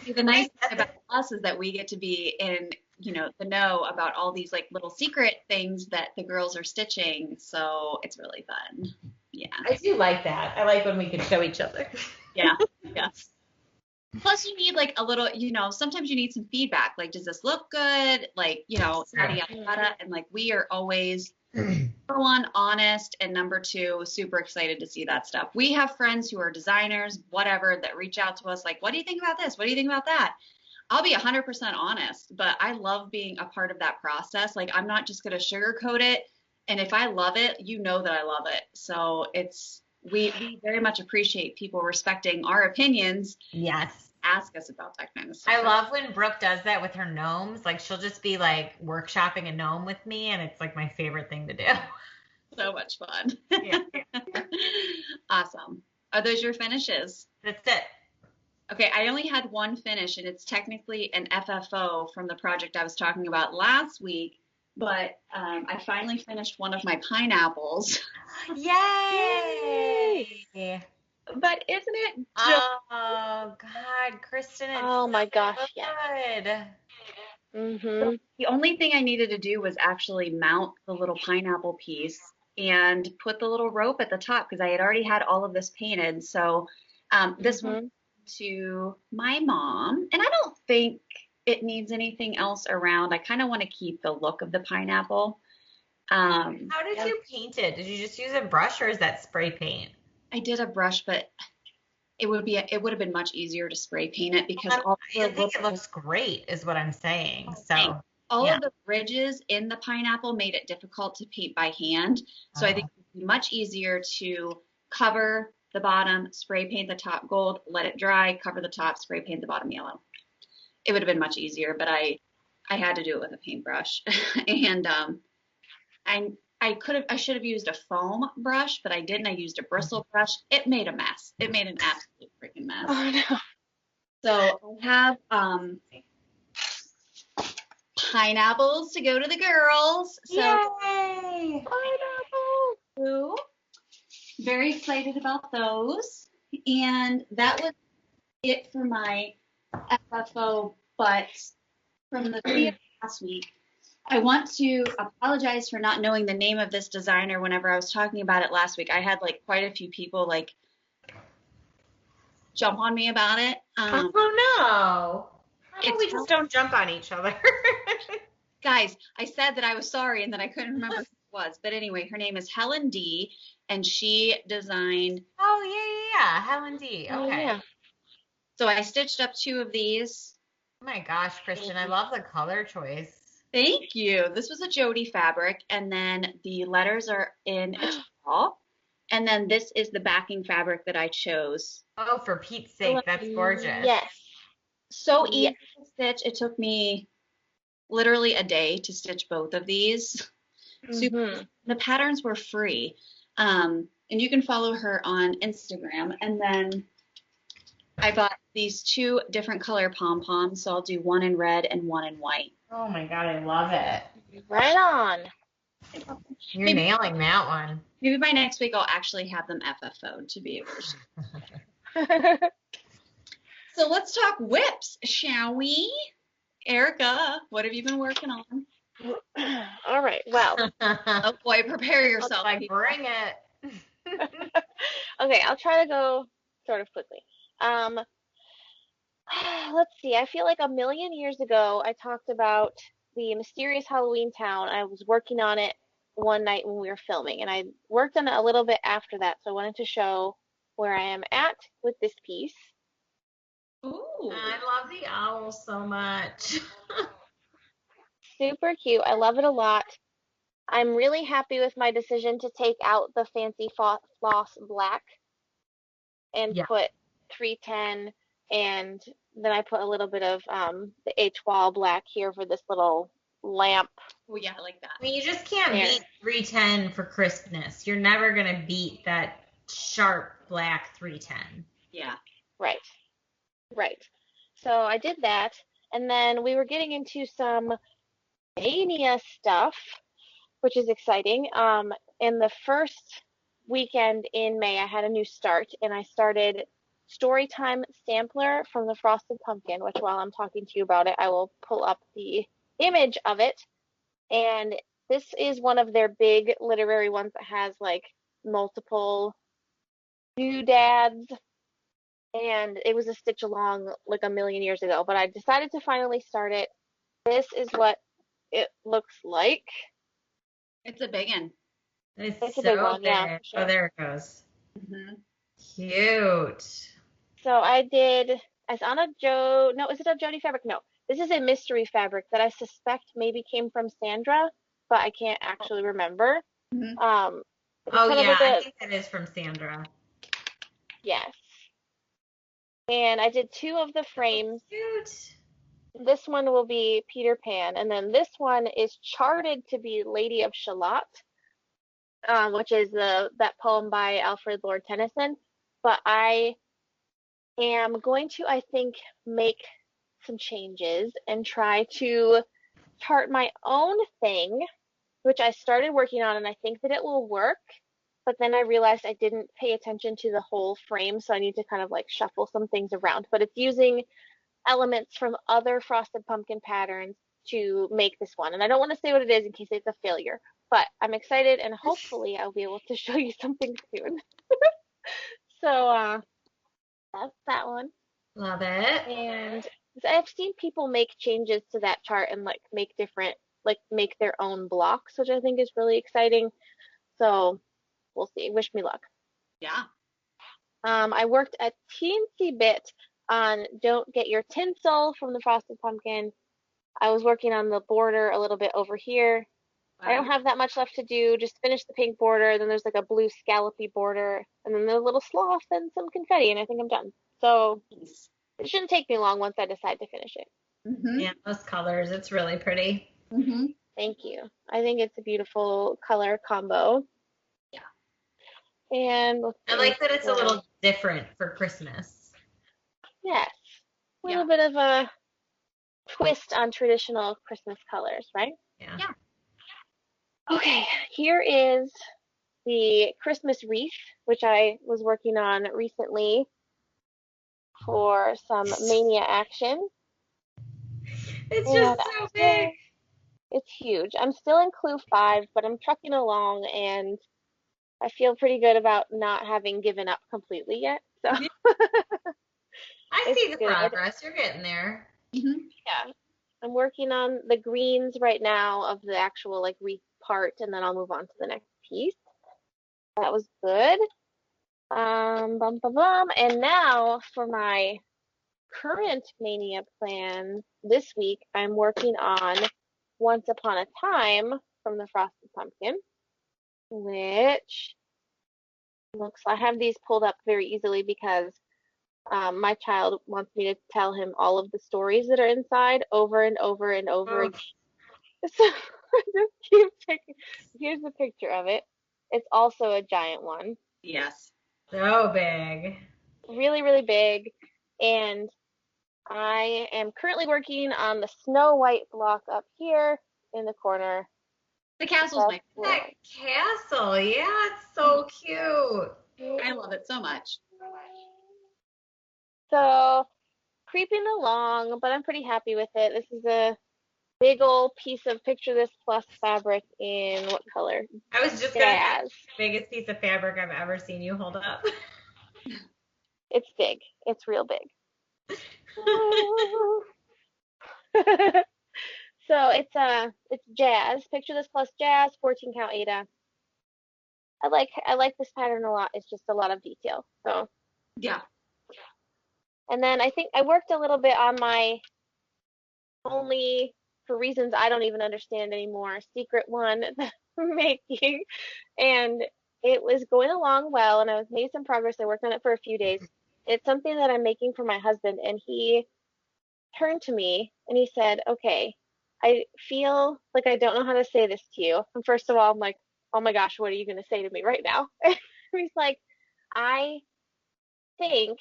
See, the nice thing about us is that we get to be in, the know about all these like little secret things that the girls are stitching. So it's really fun. Yeah. I do like that. I like when we can show each other. Yeah. Yeah. Plus you need like a little, sometimes you need some feedback. Like, does this look good? Like, yada, yada, yada. And like, we are always, number one, honest. And number two, super excited to see that stuff. We have friends who are designers, whatever, that reach out to us. Like, what do you think about this? What do you think about that? I'll be 100% honest, but I love being a part of that process. Like, I'm not just going to sugarcoat it. And if I love it, you know that I love it. So we very much appreciate people respecting our opinions. Yes. Ask us about that kind of stuff. I love when Brooke does that with her gnomes. Like she'll just be like workshopping a gnome with me, and it's like my favorite thing to do. So much fun. Yeah. Awesome. Are those your finishes? That's it. Okay, I only had one finish, and it's technically an FFO from the project I was talking about last week. But I finally finished one of my pineapples. Yay! But isn't it just... Oh, God, Kristen. Oh, my gosh, yeah. Good. Mm-hmm. The only thing I needed to do was actually mount the little pineapple piece and put the little rope at the top because I had already had all of this painted. So this one to my mom. And I don't think it needs anything else around. I kind of want to keep the look of the pineapple. How did you paint it? Did you just use a brush or is that spray paint? I did a brush, but it would have been much easier to spray paint it because I think it looks great is what I'm saying. So all of the ridges in the pineapple made it difficult to paint by hand. So I think it would be much easier to cover the bottom, spray paint the top gold, let it dry, cover the top, spray paint the bottom yellow. It would have been much easier, but I had to do it with a paintbrush. And I should have used a foam brush, but I didn't. I used a bristle brush. It made a mess. It made an absolute freaking mess. Oh no. So I have pineapples to go to the girls. So Yay! Pineapple! Very excited about those. And that was it for my FFO, but from the video last week, I want to apologize for not knowing the name of this designer whenever I was talking about it last week. I had like quite a few people like jump on me about it. Oh no. We just don't jump on each other. Guys, I said that I was sorry and that I couldn't remember who it was. But anyway, her name is Helen D. And she designed. Oh, yeah. Helen D. Okay. Oh, yeah. So I stitched up 2 of these. Oh my gosh, Kristen, I love the color choice. Thank you. This was a Jodi fabric, and then the letters are in a tall. And then this is the backing fabric that I chose. Oh, for Pete's sake, that's gorgeous. Yes. So easy to stitch. It took me literally a day to stitch both of these. Mm-hmm. The patterns were free. And you can follow her on Instagram. And then I bought these 2 different color pom-poms. So I'll do one in red and one in white. Oh my God, I love it. Right on. You're nailing that one. Maybe by next week I'll actually have them FFO'd to be able to. So let's talk whips, shall we? Erica, what have you been working on? All right. Well. Oh boy, prepare yourself. Like, bring it. Okay, I'll try to go sort of quickly. Um, let's see. I feel like a million years ago, I talked about the mysterious Halloween town. I was working on it one night when we were filming, and I worked on it a little bit after that. So I wanted to show where I am at with this piece. Ooh. I love the owl so much. Super cute. I love it a lot. I'm really happy with my decision to take out the fancy floss black and Yeah. put 310, and then I put a little bit of the étoile black here for this little lamp. Oh, yeah, I like that. I mean, you just can't There. beat 310 for crispness. You're never going to beat that sharp black 310. Yeah. Right. Right. So I did that, and then we were getting into some mania stuff, which is exciting. In the first weekend in May, I had a new start, and I started Storytime Sampler from the Frosted Pumpkin, which while I'm talking to you about it, I will pull up the image of it. And this is one of their big literary ones that has like multiple doodads, and it was a stitch along like a million years ago, but I decided to finally start it. This is what it looks like. It's a big one. It's a big so one, big. yeah, for sure. Oh, there it goes. Mm-hmm. Cute. So I did, it's on a no, is it a Jodi fabric? No, this is a mystery fabric that I suspect maybe came from Sandra, but I can't actually remember. Mm-hmm. It's Oh, kind of yeah, like I think that is from Sandra. yes. And I did two of the frames. Cute. This one will be Peter Pan, and then this one is charted to be Lady of Shalott, which is that poem by Alfred Lord Tennyson. But I am going to, I think, make some changes and try to chart my own thing, which I started working on, and I think that it will work. But then I realized I didn't pay attention to the whole frame, so I need to kind of like shuffle some things around. But it's using elements from other Frosted Pumpkin patterns to make this one. And I don't want to say what it is in case it's a failure, but I'm excited, and hopefully I'll be able to show you something soon. So that's that one. Love it. And I've seen people make changes to that chart and like make different, like make their own blocks, which I think is really exciting. So we'll see. Wish me luck. Yeah. I worked a teensy bit on Don't Get Your Tinsel from the Frosted Pumpkin. I was working on the border a little bit over here. I don't have that much left to do. Just finish the pink border. Then there's like a blue scallopy border, and then there's a little sloth and some confetti, and I think I'm done. So it shouldn't take me long once I decide to finish it. Mm-hmm. Yeah, those colors. It's really pretty. Mm-hmm. Thank you. I think it's a beautiful color combo. Yeah. And I like that it's a little different for Christmas. yes, a little bit of a twist on traditional Christmas colors, right? Yeah. Yeah. Okay, here is the Christmas wreath, which I was working on recently for some mania action. It's just so big. It's huge. I'm still in clue 5, but I'm trucking along, and I feel pretty good about not having given up completely yet. So I see the good. progress. You're getting there. Mm-hmm. Yeah. I'm working on the greens right now of the actual like wreath part, and then I'll move on to the next piece. That was good. Bum, bum, bum. And now for my current mania plan this week, I'm working on Once Upon a Time from the Frosted Pumpkin, which looks, I have these pulled up very easily because my child wants me to tell him all of the stories that are inside over and over and over again. So I just keep taking, here's the picture of it. It's also a giant one. Yes. So big. Really, really big. And I am currently working on the Snow White block up here in the corner. The castle's my favorite. That castle, yeah, it's so cute. I love it so much. So creeping along, but I'm pretty happy with it. This is a big old piece of picture this plus fabric in what color? I was just gonna say, biggest piece of fabric I've ever seen you hold up. It's big. It's real big. So it's Jazz. Picture this plus Jazz, 14 count Ada. I like this pattern a lot. It's just a lot of detail. So Yeah. and then I think I worked a little bit on my only for reasons I don't even understand anymore, secret one that I'm making. And it was going along well and I was made some progress. I worked on it for a few days. It's something that I'm making for my husband and he turned to me and he said, "Okay, I feel like I don't know how to say this to you." And first of all, I'm like, "Oh my gosh, what are you going to say to me right now?" And he's like, "I think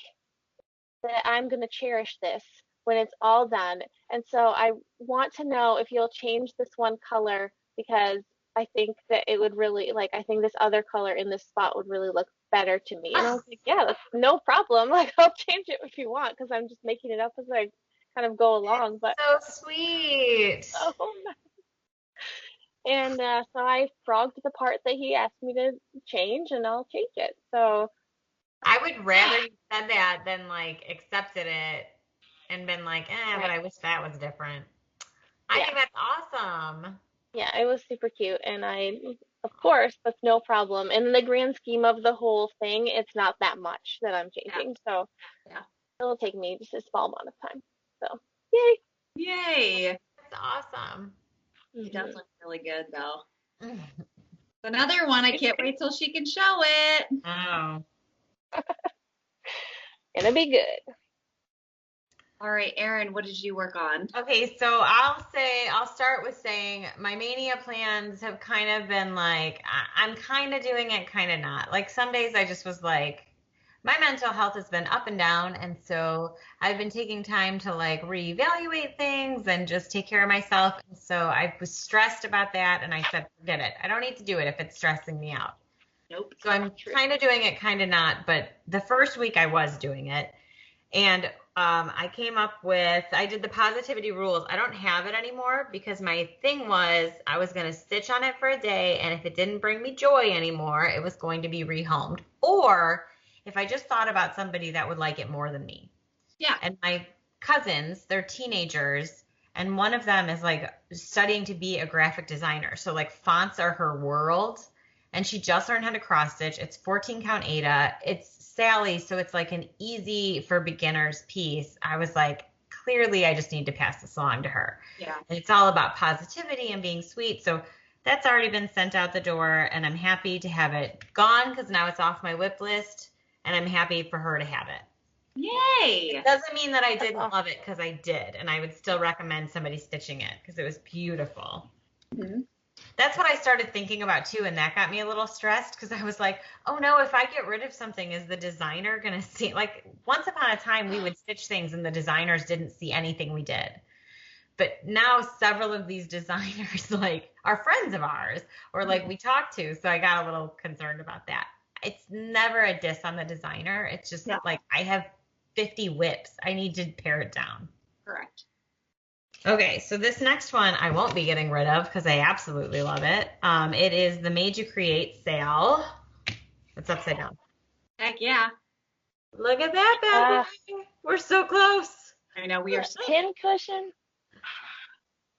that I'm going to cherish this when it's all done. And so I want to know if you'll change this one color because I think that it would really, like, I think this other color in this spot would really look better to me." And I was like, "Yeah, that's no problem. Like, I'll change it if you want because I'm just making it up as I kind of go along." But So sweet. oh my. And so I frogged the part that he asked me to change and I'll change it. So I would rather you said that than like accepted it and been like, but right. I wish that was different. I Yeah. think that's awesome. Yeah, it was super cute. And of course, that's no problem. In the grand scheme of the whole thing, it's not that much that I'm Yeah. changing. So Yeah. it'll take me just a small amount of time. So, yay. Yay. That's awesome. It does Mhm. look really good though. Another one. I can't wait till she can show it. Oh. Gonna be good. All right, Erin, what did you work on? Okay, so I'll start with saying my mania plans have kind of been like, I'm kind of doing it, kind of not. Like some days I just was like, my mental health has been up and down, and so I've been taking time to like reevaluate things and just take care of myself. And so I was stressed about that, and I said, forget it. I don't need to do it if it's stressing me out. Nope. So I'm kind of doing it, kind of not. But the first week I was doing it. And I did the positivity rules. I don't have it anymore because my thing was I was going to stitch on it for a day. And if it didn't bring me joy anymore, it was going to be rehomed. Or if I just thought about somebody that would like it more than me. Yeah. And my cousins, they're teenagers. And one of them is like studying to be a graphic designer. So like fonts are her world. And she just learned how to cross stitch. It's 14 count Ada. It's Sally, so it's like an easy for beginners piece. I was like, clearly I just need to pass this along to her. Yeah. And it's all about positivity and being sweet. So that's already been sent out the door and I'm happy to have it gone because now it's off my whip list and I'm happy for her to have it. Yay. It doesn't mean that I didn't love it because I did. And I would still recommend somebody stitching it because it was beautiful. Mm-hmm. That's what I started thinking about too, and that got me a little stressed because I was like, oh no, if I get rid of something, is the designer going to see? Like, once upon a time, we would stitch things and the designers didn't see anything we did. But now several of these designers, like, are friends of ours or like we talk to, so I got a little concerned about that. It's never a diss on the designer. It's just like I have 50 whips. I need to pare it down. Correct. Okay, so this next one I won't be getting rid of because I absolutely love it. It is the Made You Create sale. It's upside down. Heck yeah. Look at that bad boy. We're so close. I know we are so. Pin cushion.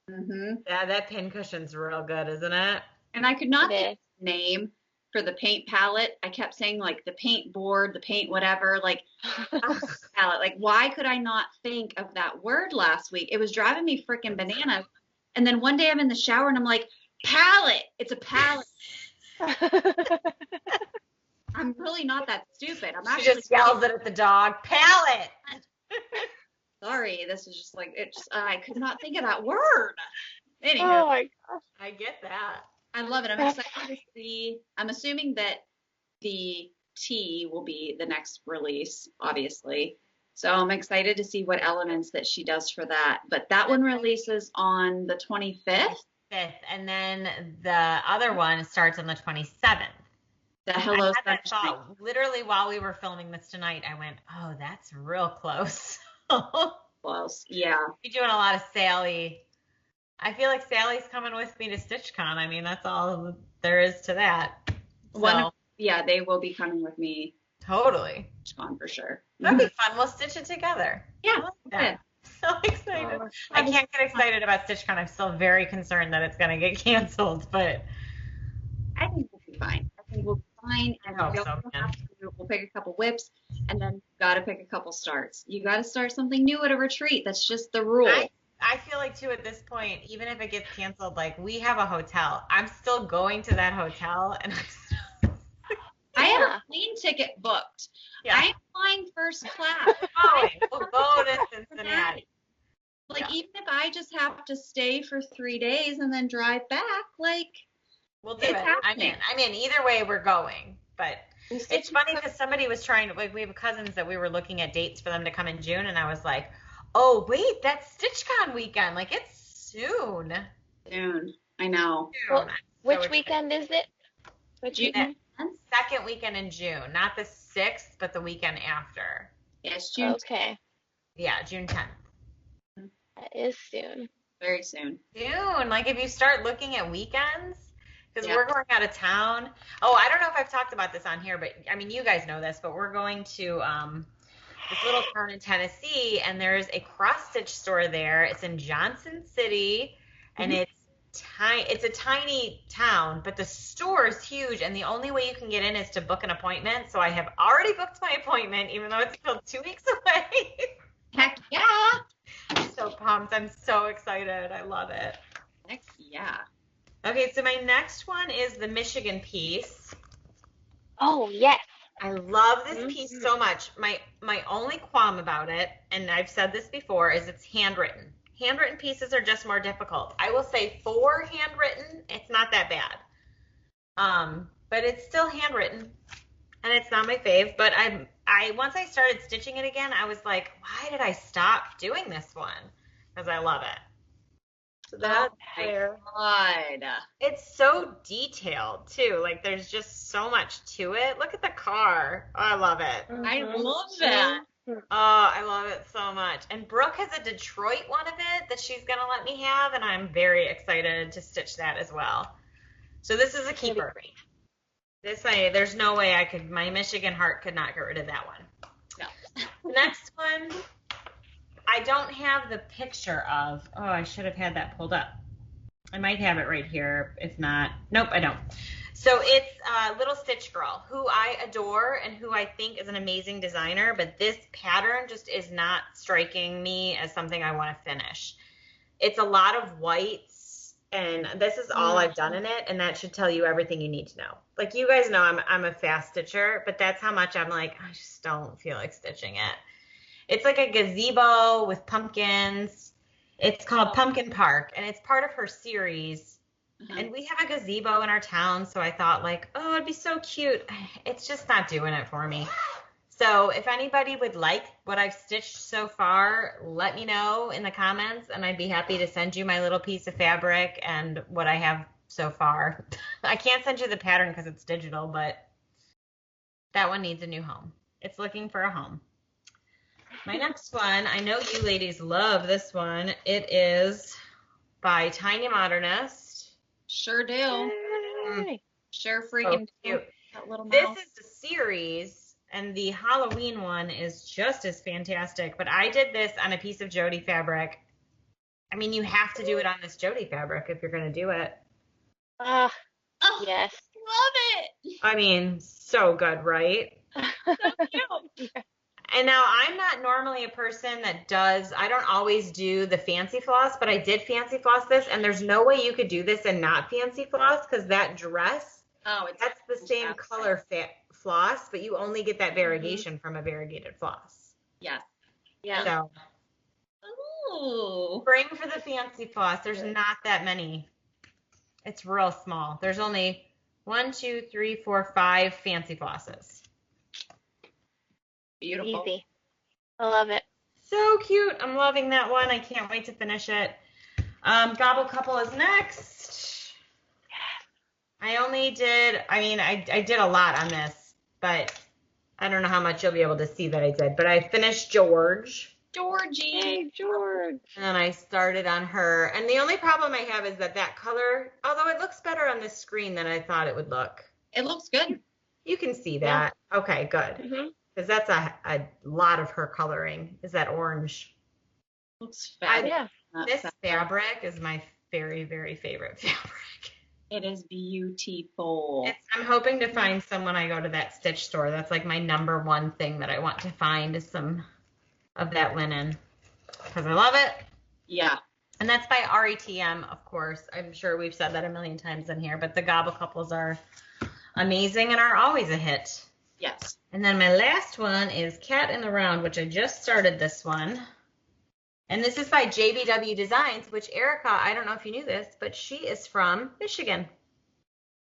Mm-hmm. Yeah, that pin cushion's real good, isn't it? And I could not think of a name for the paint palette. I kept saying like the paint board, the paint whatever, like palette. Like why could I not think of that word last week? It was driving me freaking bananas. And then one day I'm in the shower and I'm like, palette. It's a palette. I'm really not that stupid. I'm actually just yells it at the dog. Palette. Sorry, this is just like I could not think of that word. Anyway. Oh my gosh. I get that. I love it. I'm excited to see. I'm assuming that the tea will be the next release, obviously. So I'm excited to see what elements that she does for that. But that one releases on the 25th. And then the other one starts on the 27th. The Hello I had that Sunshine. thought literally while we were filming this tonight. I went, oh, that's real close. Close. Yeah. We're doing a lot of Sally. I feel like Sally's coming with me to StitchCon. I mean, that's all there is to that. So, They will be coming with me. Totally. StitchCon for sure. That'd be fun. We'll stitch it together. Yeah, I like that. So excited. Oh, I can't get excited about StitchCon. I'm still very concerned that it's going to get canceled, but I think we'll be fine. I think we'll be fine. I And hope we so, also man. have to, we'll pick a couple whips, and then got to pick a couple starts. You got to start something new at a retreat. That's just the rule. I feel like too at this point, even if it gets canceled, like we have a hotel. I'm still going to that hotel, and I have a plane ticket booked. Yeah. I'm flying first class. We'll go to Cincinnati. Like, even if I just have to stay for 3 days and then drive back, like, We'll do it's it. happening. I'm in. Either way, we're going. But it's funny because somebody was trying to, like, we have cousins that we were looking at dates for them to come in June, and I was like, oh, wait, that's StitchCon weekend. Like, it's soon. Soon. I know. Well, I'm so which excited. weekend is it? Which June weekend? Second weekend in June. Not the 6th, but the weekend after. Yes, June. Okay, Yeah, June 10th. that is soon. Very soon. June. Like, if you start looking at weekends, because Yeah. we're going out of town. Oh, I don't know if I've talked about this on here, but I mean, you guys know this, but we're going to this little town in Tennessee, and there's a cross stitch store there. It's in Johnson City, and it's tiny. It's a tiny town, but the store is huge, and the only way you can get in is to book an appointment. So I have already booked my appointment, even though it's still 2 weeks away. Heck yeah. I'm so pumped. I'm so excited. I love it. Heck yeah. Okay, so my next one is the Michigan piece. Oh yes. I love this piece so much. My only qualm about it, and I've said this before, is it's handwritten. Handwritten pieces are just more difficult. I will say for handwritten, it's not that bad. But it's still handwritten, and it's not my fave. But I once I started stitching it again, I was like, why did I stop doing this one? Because I love it. So that's there. God. It's so detailed too. Like there's just so much to it. Look at the car. Oh, I love it. I love that. Oh, I love it so much. And Brooke has a Detroit one of it that she's gonna let me have, and I'm very excited to stitch that as well. So this is a keeper. There's no way my Michigan heart could not get rid of that one. No. The next one, I don't have the picture of. Oh, I should have had that pulled up. I might have it right here. If not, nope, I don't. So it's Little Stitch Girl, who I adore and who I think is an amazing designer, but this pattern just is not striking me as something I want to finish. It's a lot of whites, and this is all I've done in it, and that should tell you everything you need to know. Like, you guys know I'm a fast stitcher, but that's how much I'm like, I just don't feel like stitching it. It's like a gazebo with pumpkins. It's called Pumpkin Park, and it's part of her series. And we have a gazebo in our town, so I thought, like, oh, it'd be so cute. It's just not doing it for me. So if anybody would like what I've stitched so far, let me know in the comments, and I'd be happy to send you my little piece of fabric and what I have so far. I can't send you the pattern because it's digital, but that one needs a new home. It's looking for a home. My next one, I know you ladies love this one. It is by Tiny Modernist. Sure do. Yay. Sure So freaking do. cute. That little This mouse. is the series, and the Halloween one is just as fantastic. But I did this on a piece of Jodi fabric. I mean, you have to do it on this Jodi fabric if you're going to do it. Ah, Oh, yes. love it. I mean, so good, right? So cute. And now I'm not normally a person that I don't always do the fancy floss, but I did fancy floss this, and there's no way you could do this and not fancy floss because that dress, that's the same color floss, but you only get that variegation from a variegated floss. Yes. Yeah. So Ooh. spring for the fancy floss. There's not that many. It's real small. There's only 1, 2, 3, 4, 5 fancy flosses. Beautiful. Easy. I love it. So cute. I'm loving that one. I can't wait to finish it. Gobble Couple is next. I did a lot on this, but I don't know how much you'll be able to see that I did. But I finished Georgie. Hey, George. And then I started on her. And the only problem I have is that color, although it looks better on this screen than I thought it would look. It looks good. You can see that. Okay, good. Mm-hmm. because that's a lot of her coloring. Is that orange? Looks fabulous. This fabric is my very, very favorite fabric. It is beautiful. I'm hoping to find some when I go to that stitch store. That's like my number one thing that I want to find is some of that linen because I love it. Yeah. And that's by RETM, of course. I'm sure we've said that a million times in here, but the gobble couples are amazing and are always a hit. Yes. And then my last one is Cat in the Round, which I just started this one. And this is by JBW Designs, which Erica, I don't know if you knew this, but she is from Michigan.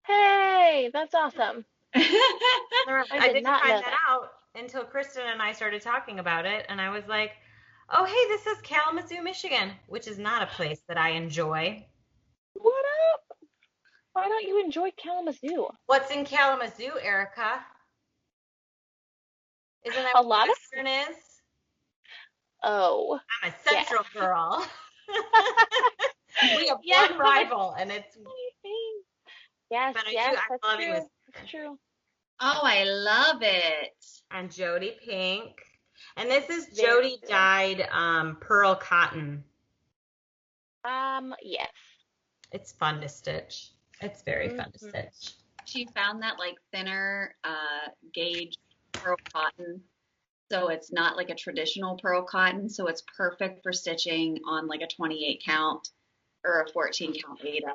Hey, that's awesome. I didn't find that out until Kristen and I started talking about it, and I was like, oh, hey, this is Kalamazoo, Michigan, which is not a place that I enjoy. What up? Why don't you enjoy Kalamazoo? What's in Kalamazoo, Erica? Isn't that a lot of Western is? Oh. I'm a Central girl. We have one rival, and it's... Yes, but yes, I'm that's loving true. this. That's true. Oh, I love it. And Jodi Pink. And this is Jodi dyed pearl cotton. Yes. It's fun to stitch. It's very fun to stitch. She found that like thinner gauge pearl cotton. So it's not like a traditional pearl cotton. So it's perfect for stitching on like a 28 count or a 14 count Ada.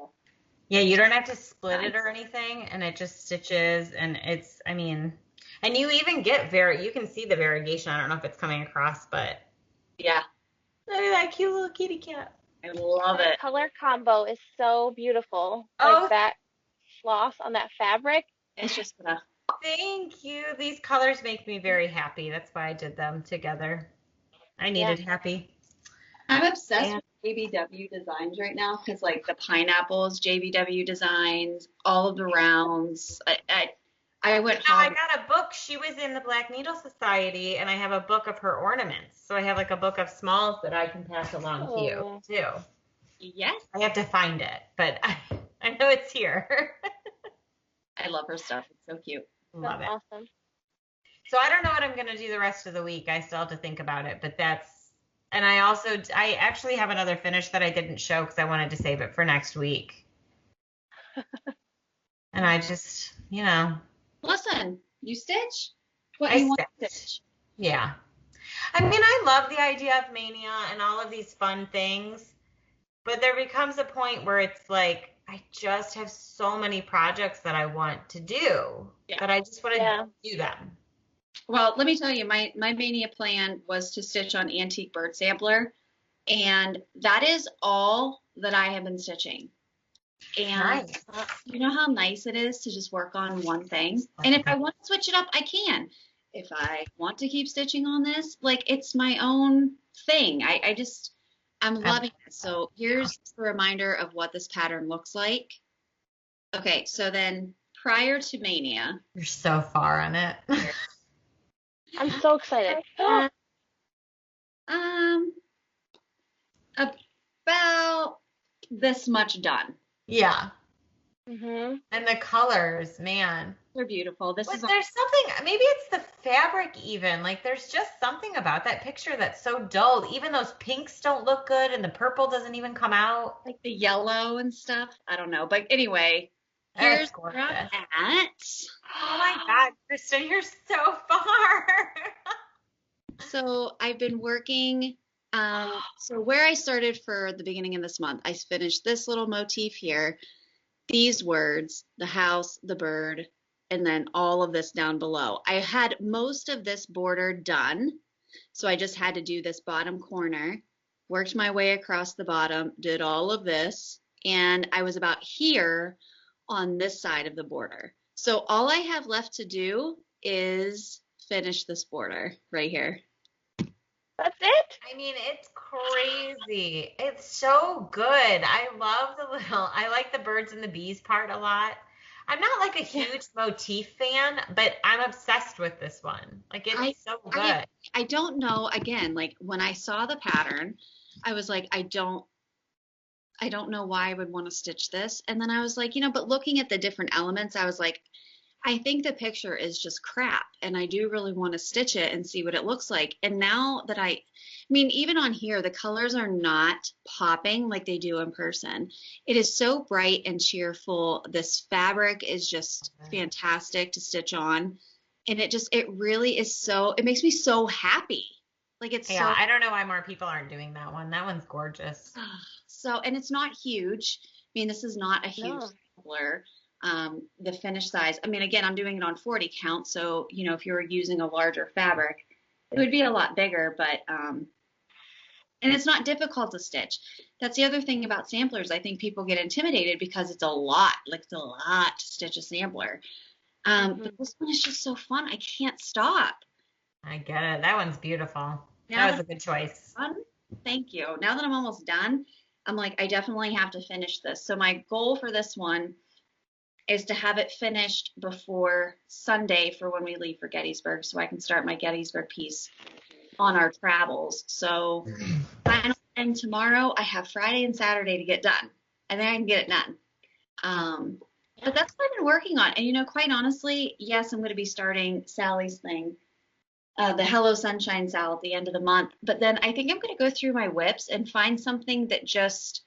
Yeah, you don't have to split it or anything, and it just stitches, and it's, I mean, and you even get you can see the variegation. I don't know if it's coming across, but yeah. Look at that cute little kitty cat. I love it. The color combo is so beautiful. Oh, like that floss on that fabric. It's just gonna. Thank you. These colors make me very happy. That's why I did them together. I needed happy. I'm obsessed with JBW Designs right now because like the pineapples, JBW Designs, all of the rounds. I went home. I got a book. She was in the Black Needle Society, and I have a book of her ornaments. So I have like a book of smalls that I can pass along to you too. Yes. I have to find it, but I know it's here. I love her stuff. It's so cute. Love it. Awesome. So I don't know what I'm going to do the rest of the week. I still have to think about it, but and I actually have another finish that I didn't show because I wanted to save it for next week. And I just, Listen, you stitch what you want to stitch. Yeah. I mean, I love the idea of Mania and all of these fun things, but there becomes a point where it's like, I just have so many projects that I want to do, but I just want to do them. Well, let me tell you, my Mania plan was to stitch on Antique Bird Sampler, and that is all that I have been stitching. And you know how nice it is to just work on one thing? And if I want to switch it up, I can. If I want to keep stitching on this, like it's my own thing. I'm loving it. So here's the reminder of what this pattern looks like. Okay, so then prior to Mania. You're so far on it. I'm so excited. About this much done. Yeah. Mm-hmm. And the colors, man. They're beautiful. There's something, maybe it's the fabric even. Like there's just something about that picture that's so dull. Even those pinks don't look good and the purple doesn't even come out. Like the yellow and stuff. I don't know. But anyway, here's where I'm at. Oh my God, Kristen, you're so far. So I've been working. So where I started for the beginning of this month, I finished this little motif here. These words, the house, the bird, and then all of this down below. I had most of this border done, so I just had to do this bottom corner, worked my way across the bottom, did all of this, and I was about here on this side of the border. So all I have left to do is finish this border right here. That's it? I mean, it's crazy. It's so good. I like the birds and the bees part a lot. I'm not like a huge motif fan, but I'm obsessed with this one. Like it's so good. I don't know. Again, like when I saw the pattern, I was like, I don't know why I would want to stitch this. And then I was like, but looking at the different elements, I was like, I think the picture is just crap, and I do really want to stitch it and see what it looks like. And now that I mean, even on here, the colors are not popping like they do in person. It is so bright and cheerful. This fabric is just fantastic to stitch on. And it really is so, it makes me so happy. Like it's Yeah, so, I don't know why more people aren't doing that one. That one's gorgeous. so, and it's not huge. I mean, this is not a huge No. sampler. The finish size, I mean, again, I'm doing it on 40 count. So, if you were using a larger fabric, it would be a lot bigger, but, and it's not difficult to stitch. That's the other thing about samplers. I think people get intimidated because it's a lot, like it's a lot to stitch a sampler. But this one is just so fun. I can't stop. I get it. That one's beautiful. Now That was a good choice. Thank you. Now that I'm almost done, I'm like, I definitely have to finish this. So my goal for this one is to have it finished before Sunday for when we leave for Gettysburg, so I can start my Gettysburg piece on our travels. So final end tomorrow. I have Friday and Saturday to get done, and then I can get it done. But that's what I've been working on. And quite honestly, yes, I'm going to be starting Sally's thing, the Hello Sunshine Sal at the end of the month. But then I think I'm going to go through my whips and find something that just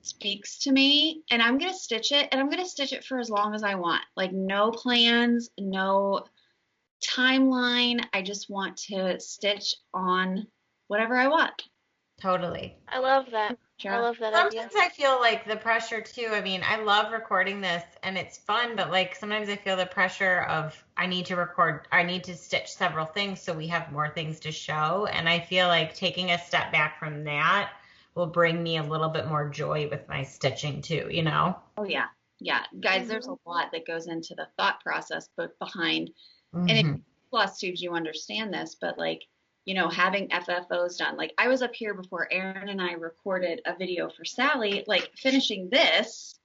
speaks to me, and I'm going to stitch it, and I'm going to stitch it for as long as I want. Like no plans, no timeline. I just want to stitch on whatever I want. Totally. I love that. I love that idea. Sometimes I feel like the pressure too. I mean, I love recording this and it's fun, but like sometimes I feel the pressure of I need to stitch several things so we have more things to show. And I feel like taking a step back from that will bring me a little bit more joy with my stitching too, Oh yeah. Yeah. Guys, there's a lot that goes into the thought process, but behind, and if you Flosstubes, you understand this, but like, having FFOs done. Like I was up here before Erin and I recorded a video for Sally, like finishing this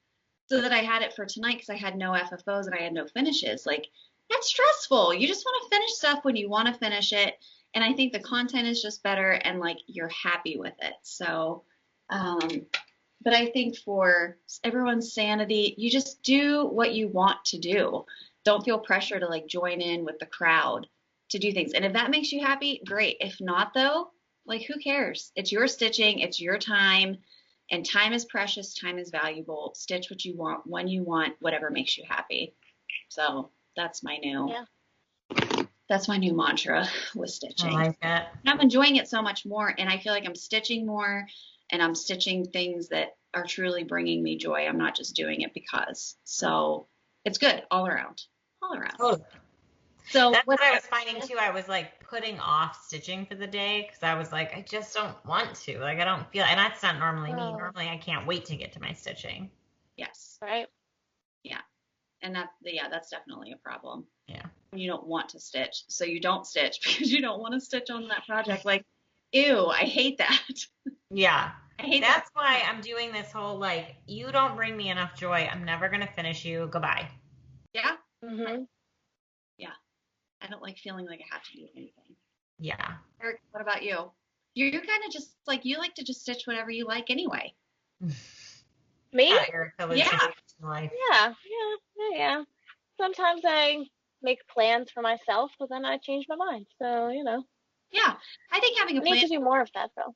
so that I had it for tonight because I had no FFOs and I had no finishes. Like that's stressful. You just want to finish stuff when you want to finish it. And I think the content is just better and like you're happy with it. So, but I think for everyone's sanity, you just do what you want to do. Don't feel pressure to like join in with the crowd to do things. And if that makes you happy, great. If not though, like who cares? It's your stitching, it's your time, and time is precious, time is valuable. Stitch what you want, when you want, whatever makes you happy. So that's my new mantra with stitching. I like that. I'm enjoying it so much more, and I feel like I'm stitching more and I'm stitching things that are truly bringing me joy. I'm not just doing it because. So it's good all around. Totally. So that's what I was finding too. I was like putting off stitching for the day because I was like, I just don't want to. Like I don't feel, and that's not normally me. Normally I can't wait to get to my stitching. Yes. Right. Yeah. And that's definitely a problem. Yeah. You don't want to stitch, so you don't stitch because you don't want to stitch on that project. Like, ew, I hate that. Yeah. I hate That's why I'm doing this whole like, you don't bring me enough joy. I'm never gonna finish you. Goodbye. Yeah. Mhm. Yeah. I don't like feeling like I have to do anything. Yeah. Eric, what about you? You're kind of just like you like to just stitch whatever you like anyway. Me? Yeah, Erica lives Yeah. her life. Yeah. Sometimes I make plans for myself, but then I change my mind. So, Yeah. I think having a I need plan. to do more of that, though.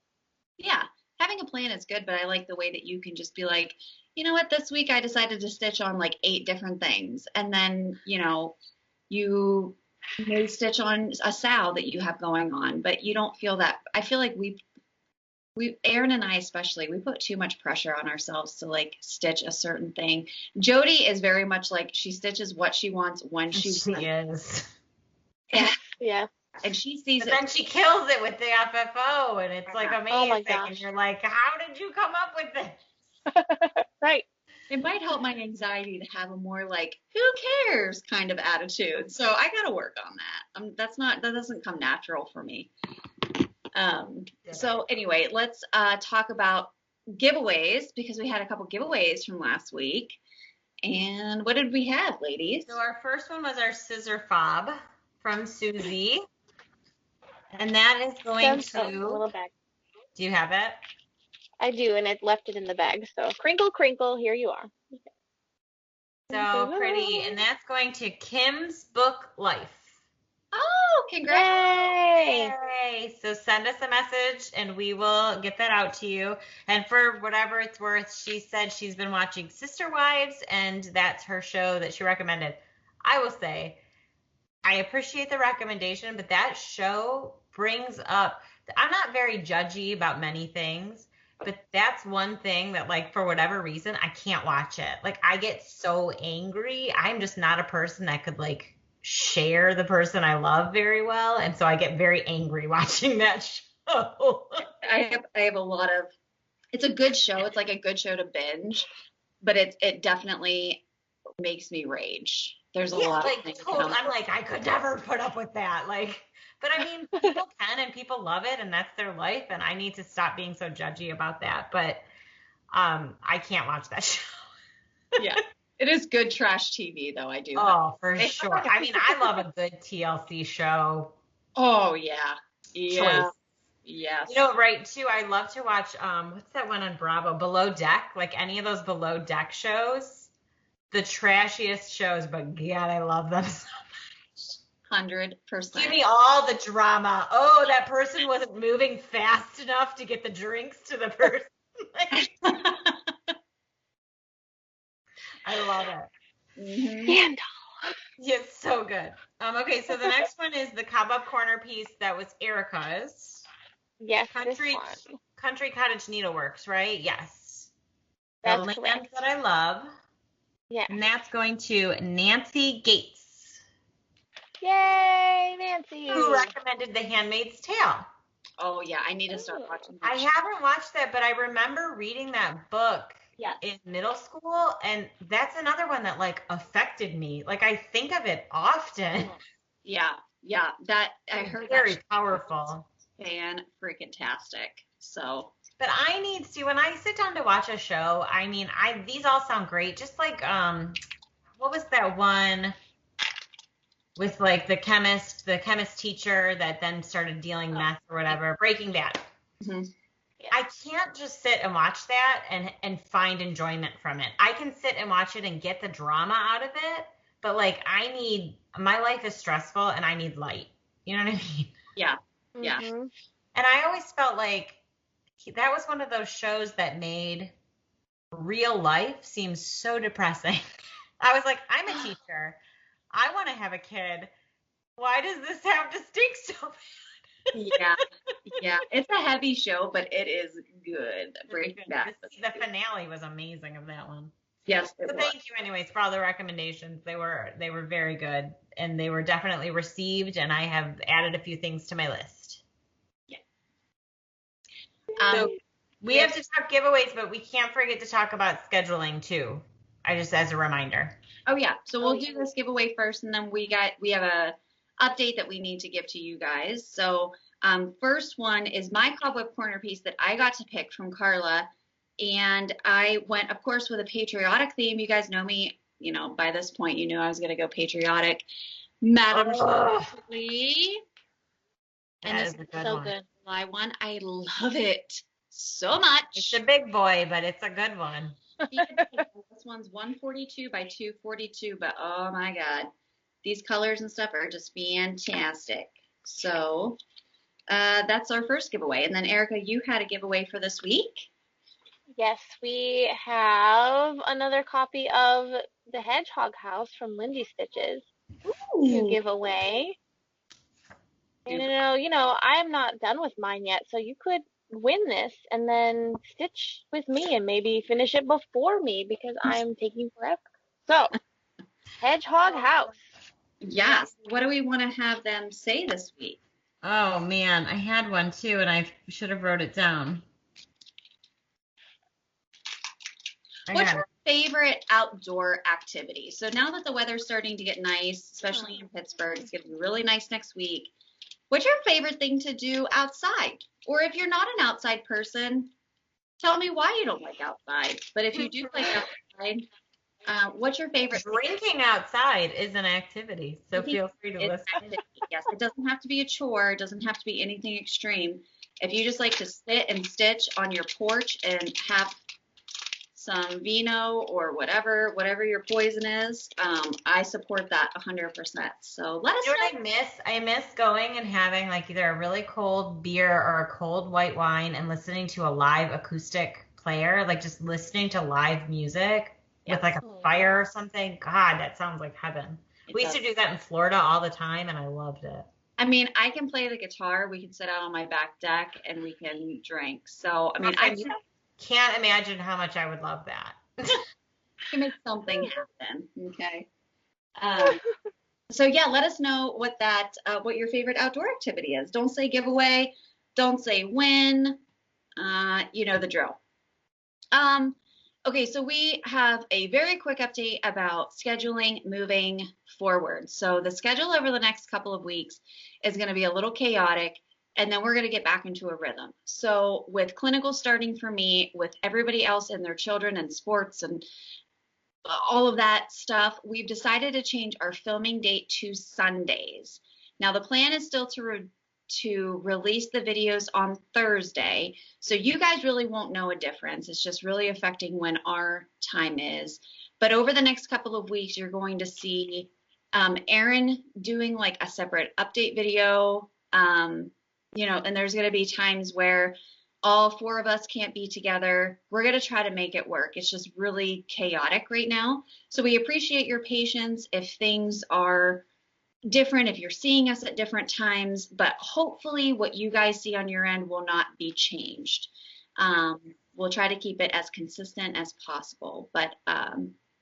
Yeah. Having a plan is good, but I like the way that you can just be like, you know what, this week I decided to stitch on like 8 different things. And then, you may stitch on a sow that you have going on, but you don't feel that. I feel like Erin and I especially, we put too much pressure on ourselves to like stitch a certain thing. Jodi is very much like she stitches what she wants when she is. Yeah. And she sees but it. Then she kills it with the FFO, and it's like amazing. Oh my gosh. And you're like, how did you come up with this? Right. It might help my anxiety to have a more like, who cares kind of attitude. So I got to work on that. That doesn't come natural for me. So anyway, let's talk about giveaways because we had a couple giveaways from last week. And what did we have, ladies? So our first one was our scissor fob from Susie. And that is going to... a little bag. Do you have it? I do, and it left it in the bag. So crinkle, crinkle, here you are. So pretty. And that's going to Kim's Book Life. Oh, congratulations. Yay! Yay! So send us a message and we will get that out to you. And for whatever it's worth, she said she's been watching Sister Wives and that's her show that she recommended. I will say, I appreciate the recommendation, but that show brings up, I'm not very judgy about many things, but that's one thing that, like, for whatever reason, I can't watch it. Like, I get so angry. I'm just not a person that could, like, share the person I love very well. And so I get very angry watching that show. I have a lot of, it's a good show. It's like a good show to binge, but it definitely makes me rage. There's a lot like, of things. I'm like, I could never put up with that. Like, but I mean, people can and people love it and that's their life. And I need to stop being so judgy about that. But I can't watch that show. Yeah. It is good trash TV though. I do. Oh, for sure. I mean, I love a good TLC show. Oh yeah. Yeah. Choice. Yes. You know, right too, I love to watch what's that one on Bravo? Below Deck, like any of those Below Deck shows. The trashiest shows, but God, I love them so much. 100%. Give me all the drama. Oh, that person wasn't moving fast enough to get the drinks to the person. I love it. Scandal. Yeah, it's so good. Okay, so the next one is the Cobweb Corner piece that was Erica's. Yes, Country this one. Country Cottage Needleworks, right? Yes. That's the land correct. that I love. Yeah. And that's going to Nancy Gates. Yay, Nancy. Who recommended The Handmaid's Tale. Oh yeah, I need to start watching that. I haven't watched that, but I remember reading that book in middle school, and that's another one that, like, affected me. Like, I think of it often. Yeah. That I heard very powerful. Fan-freaking-tastic. So. But I need to, when I sit down to watch a show, I mean, these all sound great. Just like, what was that one with, like, the chemist teacher that then started dealing meth or whatever, Breaking Bad. Mm-hmm. I can't just sit and watch that and find enjoyment from it. I can sit and watch it and get the drama out of it, but, like, my life is stressful and I need light. You know what I mean? Yeah. Mm-hmm. Yeah. And I always felt like that was one of those shows that made real life seem so depressing. I was like, I'm a teacher. I want to have a kid. Why does this have to stink so bad? Yeah. It's a heavy show, but it is good. Breaking Bad. The finale was amazing of that one. Yes, it So was. thank you, anyways, for all the recommendations. They were very good, and they were definitely received. And I have added a few things to my list. Yeah. So we have to talk giveaways, but we can't forget to talk about scheduling too. Just as a reminder. Oh yeah. So we'll do this giveaway first, and then we have a update that we need to give to you guys. So first one is my Cobweb Corner piece that I got to pick from Carla, and I went, of course, with a patriotic theme. You guys know me. You know, by this point, you knew I was going to go patriotic. Madam Lee. And this is so good. July one. I love it so much. It's a big boy, but it's a good one. This one's 142 by 242, but oh my God, these colors and stuff are just fantastic. So that's our first giveaway. And then Erica, you had a giveaway for this week. Yes, we have another copy of The Hedgehog House from Lindy Stitches to give away. And you know, I'm not done with mine yet, so you could win this and then stitch with me and maybe finish it before me because I'm taking forever. So, Hedgehog House. Yes. What do we want to have them say this week? Oh man, I had one too, and I should have wrote it down. What's your favorite outdoor activity? So now that the weather's starting to get nice, especially in Pittsburgh, it's going to be really nice next week. What's your favorite thing to do outside? Or if you're not an outside person, tell me why you don't like outside. But if you do like outside, what's your favorite? Drinking outside is an activity, so feel free to listen. Yes, it doesn't have to be a chore. It doesn't have to be anything extreme. If you just like to sit and stitch on your porch and have some vino or whatever your poison is, I support that 100%. So let us You know know. what I miss? I miss going and having like either a really cold beer or a cold white wine and listening to a live acoustic player, like just listening to live music with like a fire or something. God, that sounds like heaven. We used to do that in Florida all the time, and I loved it. I mean, I can play the guitar. We can sit out on my back deck and we can drink. So, I mean, I can't imagine how much I would love that. can make something happen. Okay. So yeah, let us know what your favorite outdoor activity is. Don't say giveaway. Don't say when. You know the drill. Okay, so we have a very quick update about scheduling moving forward. So the schedule over the next couple of weeks is going to be a little chaotic, and then we're going to get back into a rhythm. So with clinical starting for me, with everybody else and their children and sports and all of that stuff, we've decided to change our filming date to Sundays. Now the plan is still to release the videos on Thursday. So you guys really won't know a difference. It's just really affecting when our time is. But over the next couple of weeks, you're going to see Erin doing like a separate update video. And there's going to be times where all four of us can't be together. We're going to try to make it work. It's just really chaotic right now. So we appreciate your patience if things are different, if you're seeing us at different times, but hopefully what you guys see on your end will not be changed. We'll try to keep it as consistent as possible, but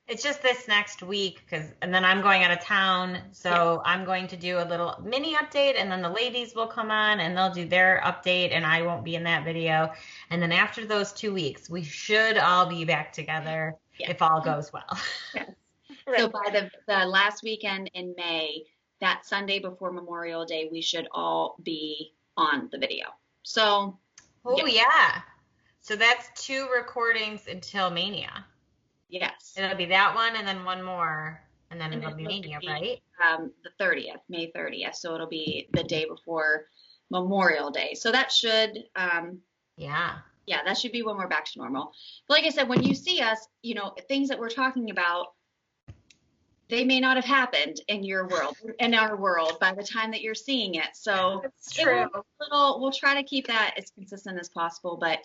it's just this next week and then I'm going out of town, so yeah. I'm going to do a little mini update, and then the ladies will come on and they'll do their update, and I won't be in that video. And then after those 2 weeks, we should all be back together if all goes well. Yes. Right. So by the last weekend in May, that Sunday before Memorial Day, we should all be on the video. So. Yeah. So that's 2 recordings until Mania. Yes. It'll be that one and then one more, and then it'll be Mania, right? The 30th, May 30th. So it'll be the day before Memorial Day. So that should, that should be when we're back to normal. But like I said, when you see us, things that we're talking about, they may not have happened in your world, in our world, by the time that you're seeing it. So that's true. We'll try to keep that as consistent as possible, but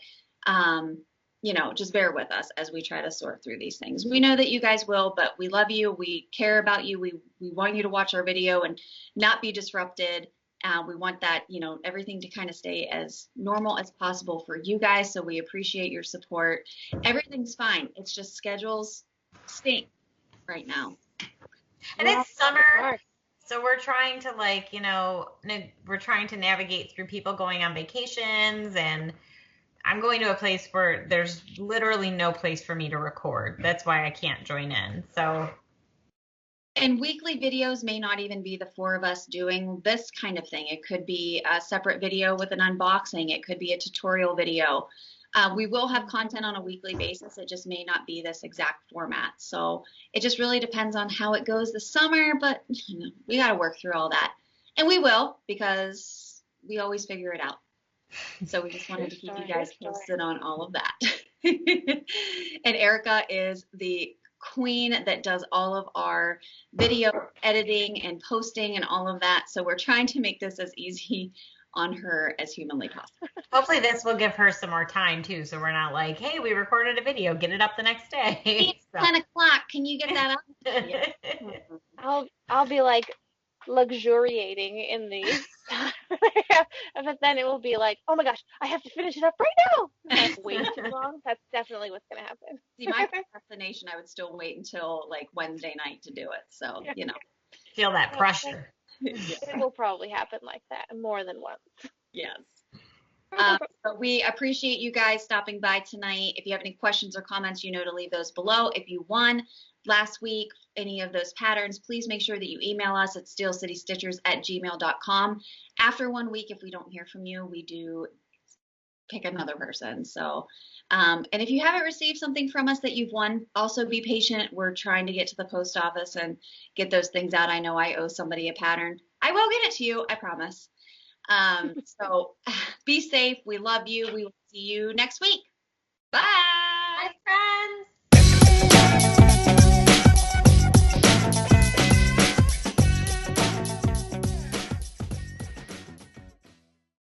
just bear with us as we try to sort through these things. We know that you guys will, but we love you. We care about you. We want you to watch our video and not be disrupted. We want that, everything to kind of stay as normal as possible for you guys. So we appreciate your support. Everything's fine. It's just schedules stink right now. And it's summer, so we're trying to we're trying to navigate through people going on vacations, and I'm going to a place where there's literally no place for me to record. That's why I can't join in. So. And weekly videos may not even be the 4 of us doing this kind of thing. It could be a separate video with an unboxing. It could be a tutorial video. We will have content on a weekly basis. It just may not be this exact format. So it just really depends on how it goes this summer, but we got to work through all that. And we will, because we always figure it out. So we just wanted to keep you guys posted on all of that. And Erica is the queen that does all of our video editing and posting and all of that. So we're trying to make this as easy on her as humanly possible. Hopefully this will give her some more time too, so we're not like, hey, we recorded a video, get it up the next day. It's 10 o'clock. Can you get that up? Yeah. I'll be like luxuriating in the but then it will be like, oh my gosh, I have to finish it up right now. Like, wait too long. That's definitely what's gonna happen. See, my procrastination, I would still wait until like Wednesday night to do it. So feel that pressure. It will probably happen like that more than once. Yes. But we appreciate you guys stopping by tonight. If you have any questions or comments, to leave those below. If you won last week any of those patterns, please make sure that you email us at steelcitystitchers@gmail.com. After 1 week, if we don't hear from you, we do pick another person. So, and if you haven't received something from us that you've won, also be patient. We're trying to get to the post office and get those things out. I know I owe somebody a pattern. I will get it to you, I promise. So be safe. We love you. We will see you next week. Bye.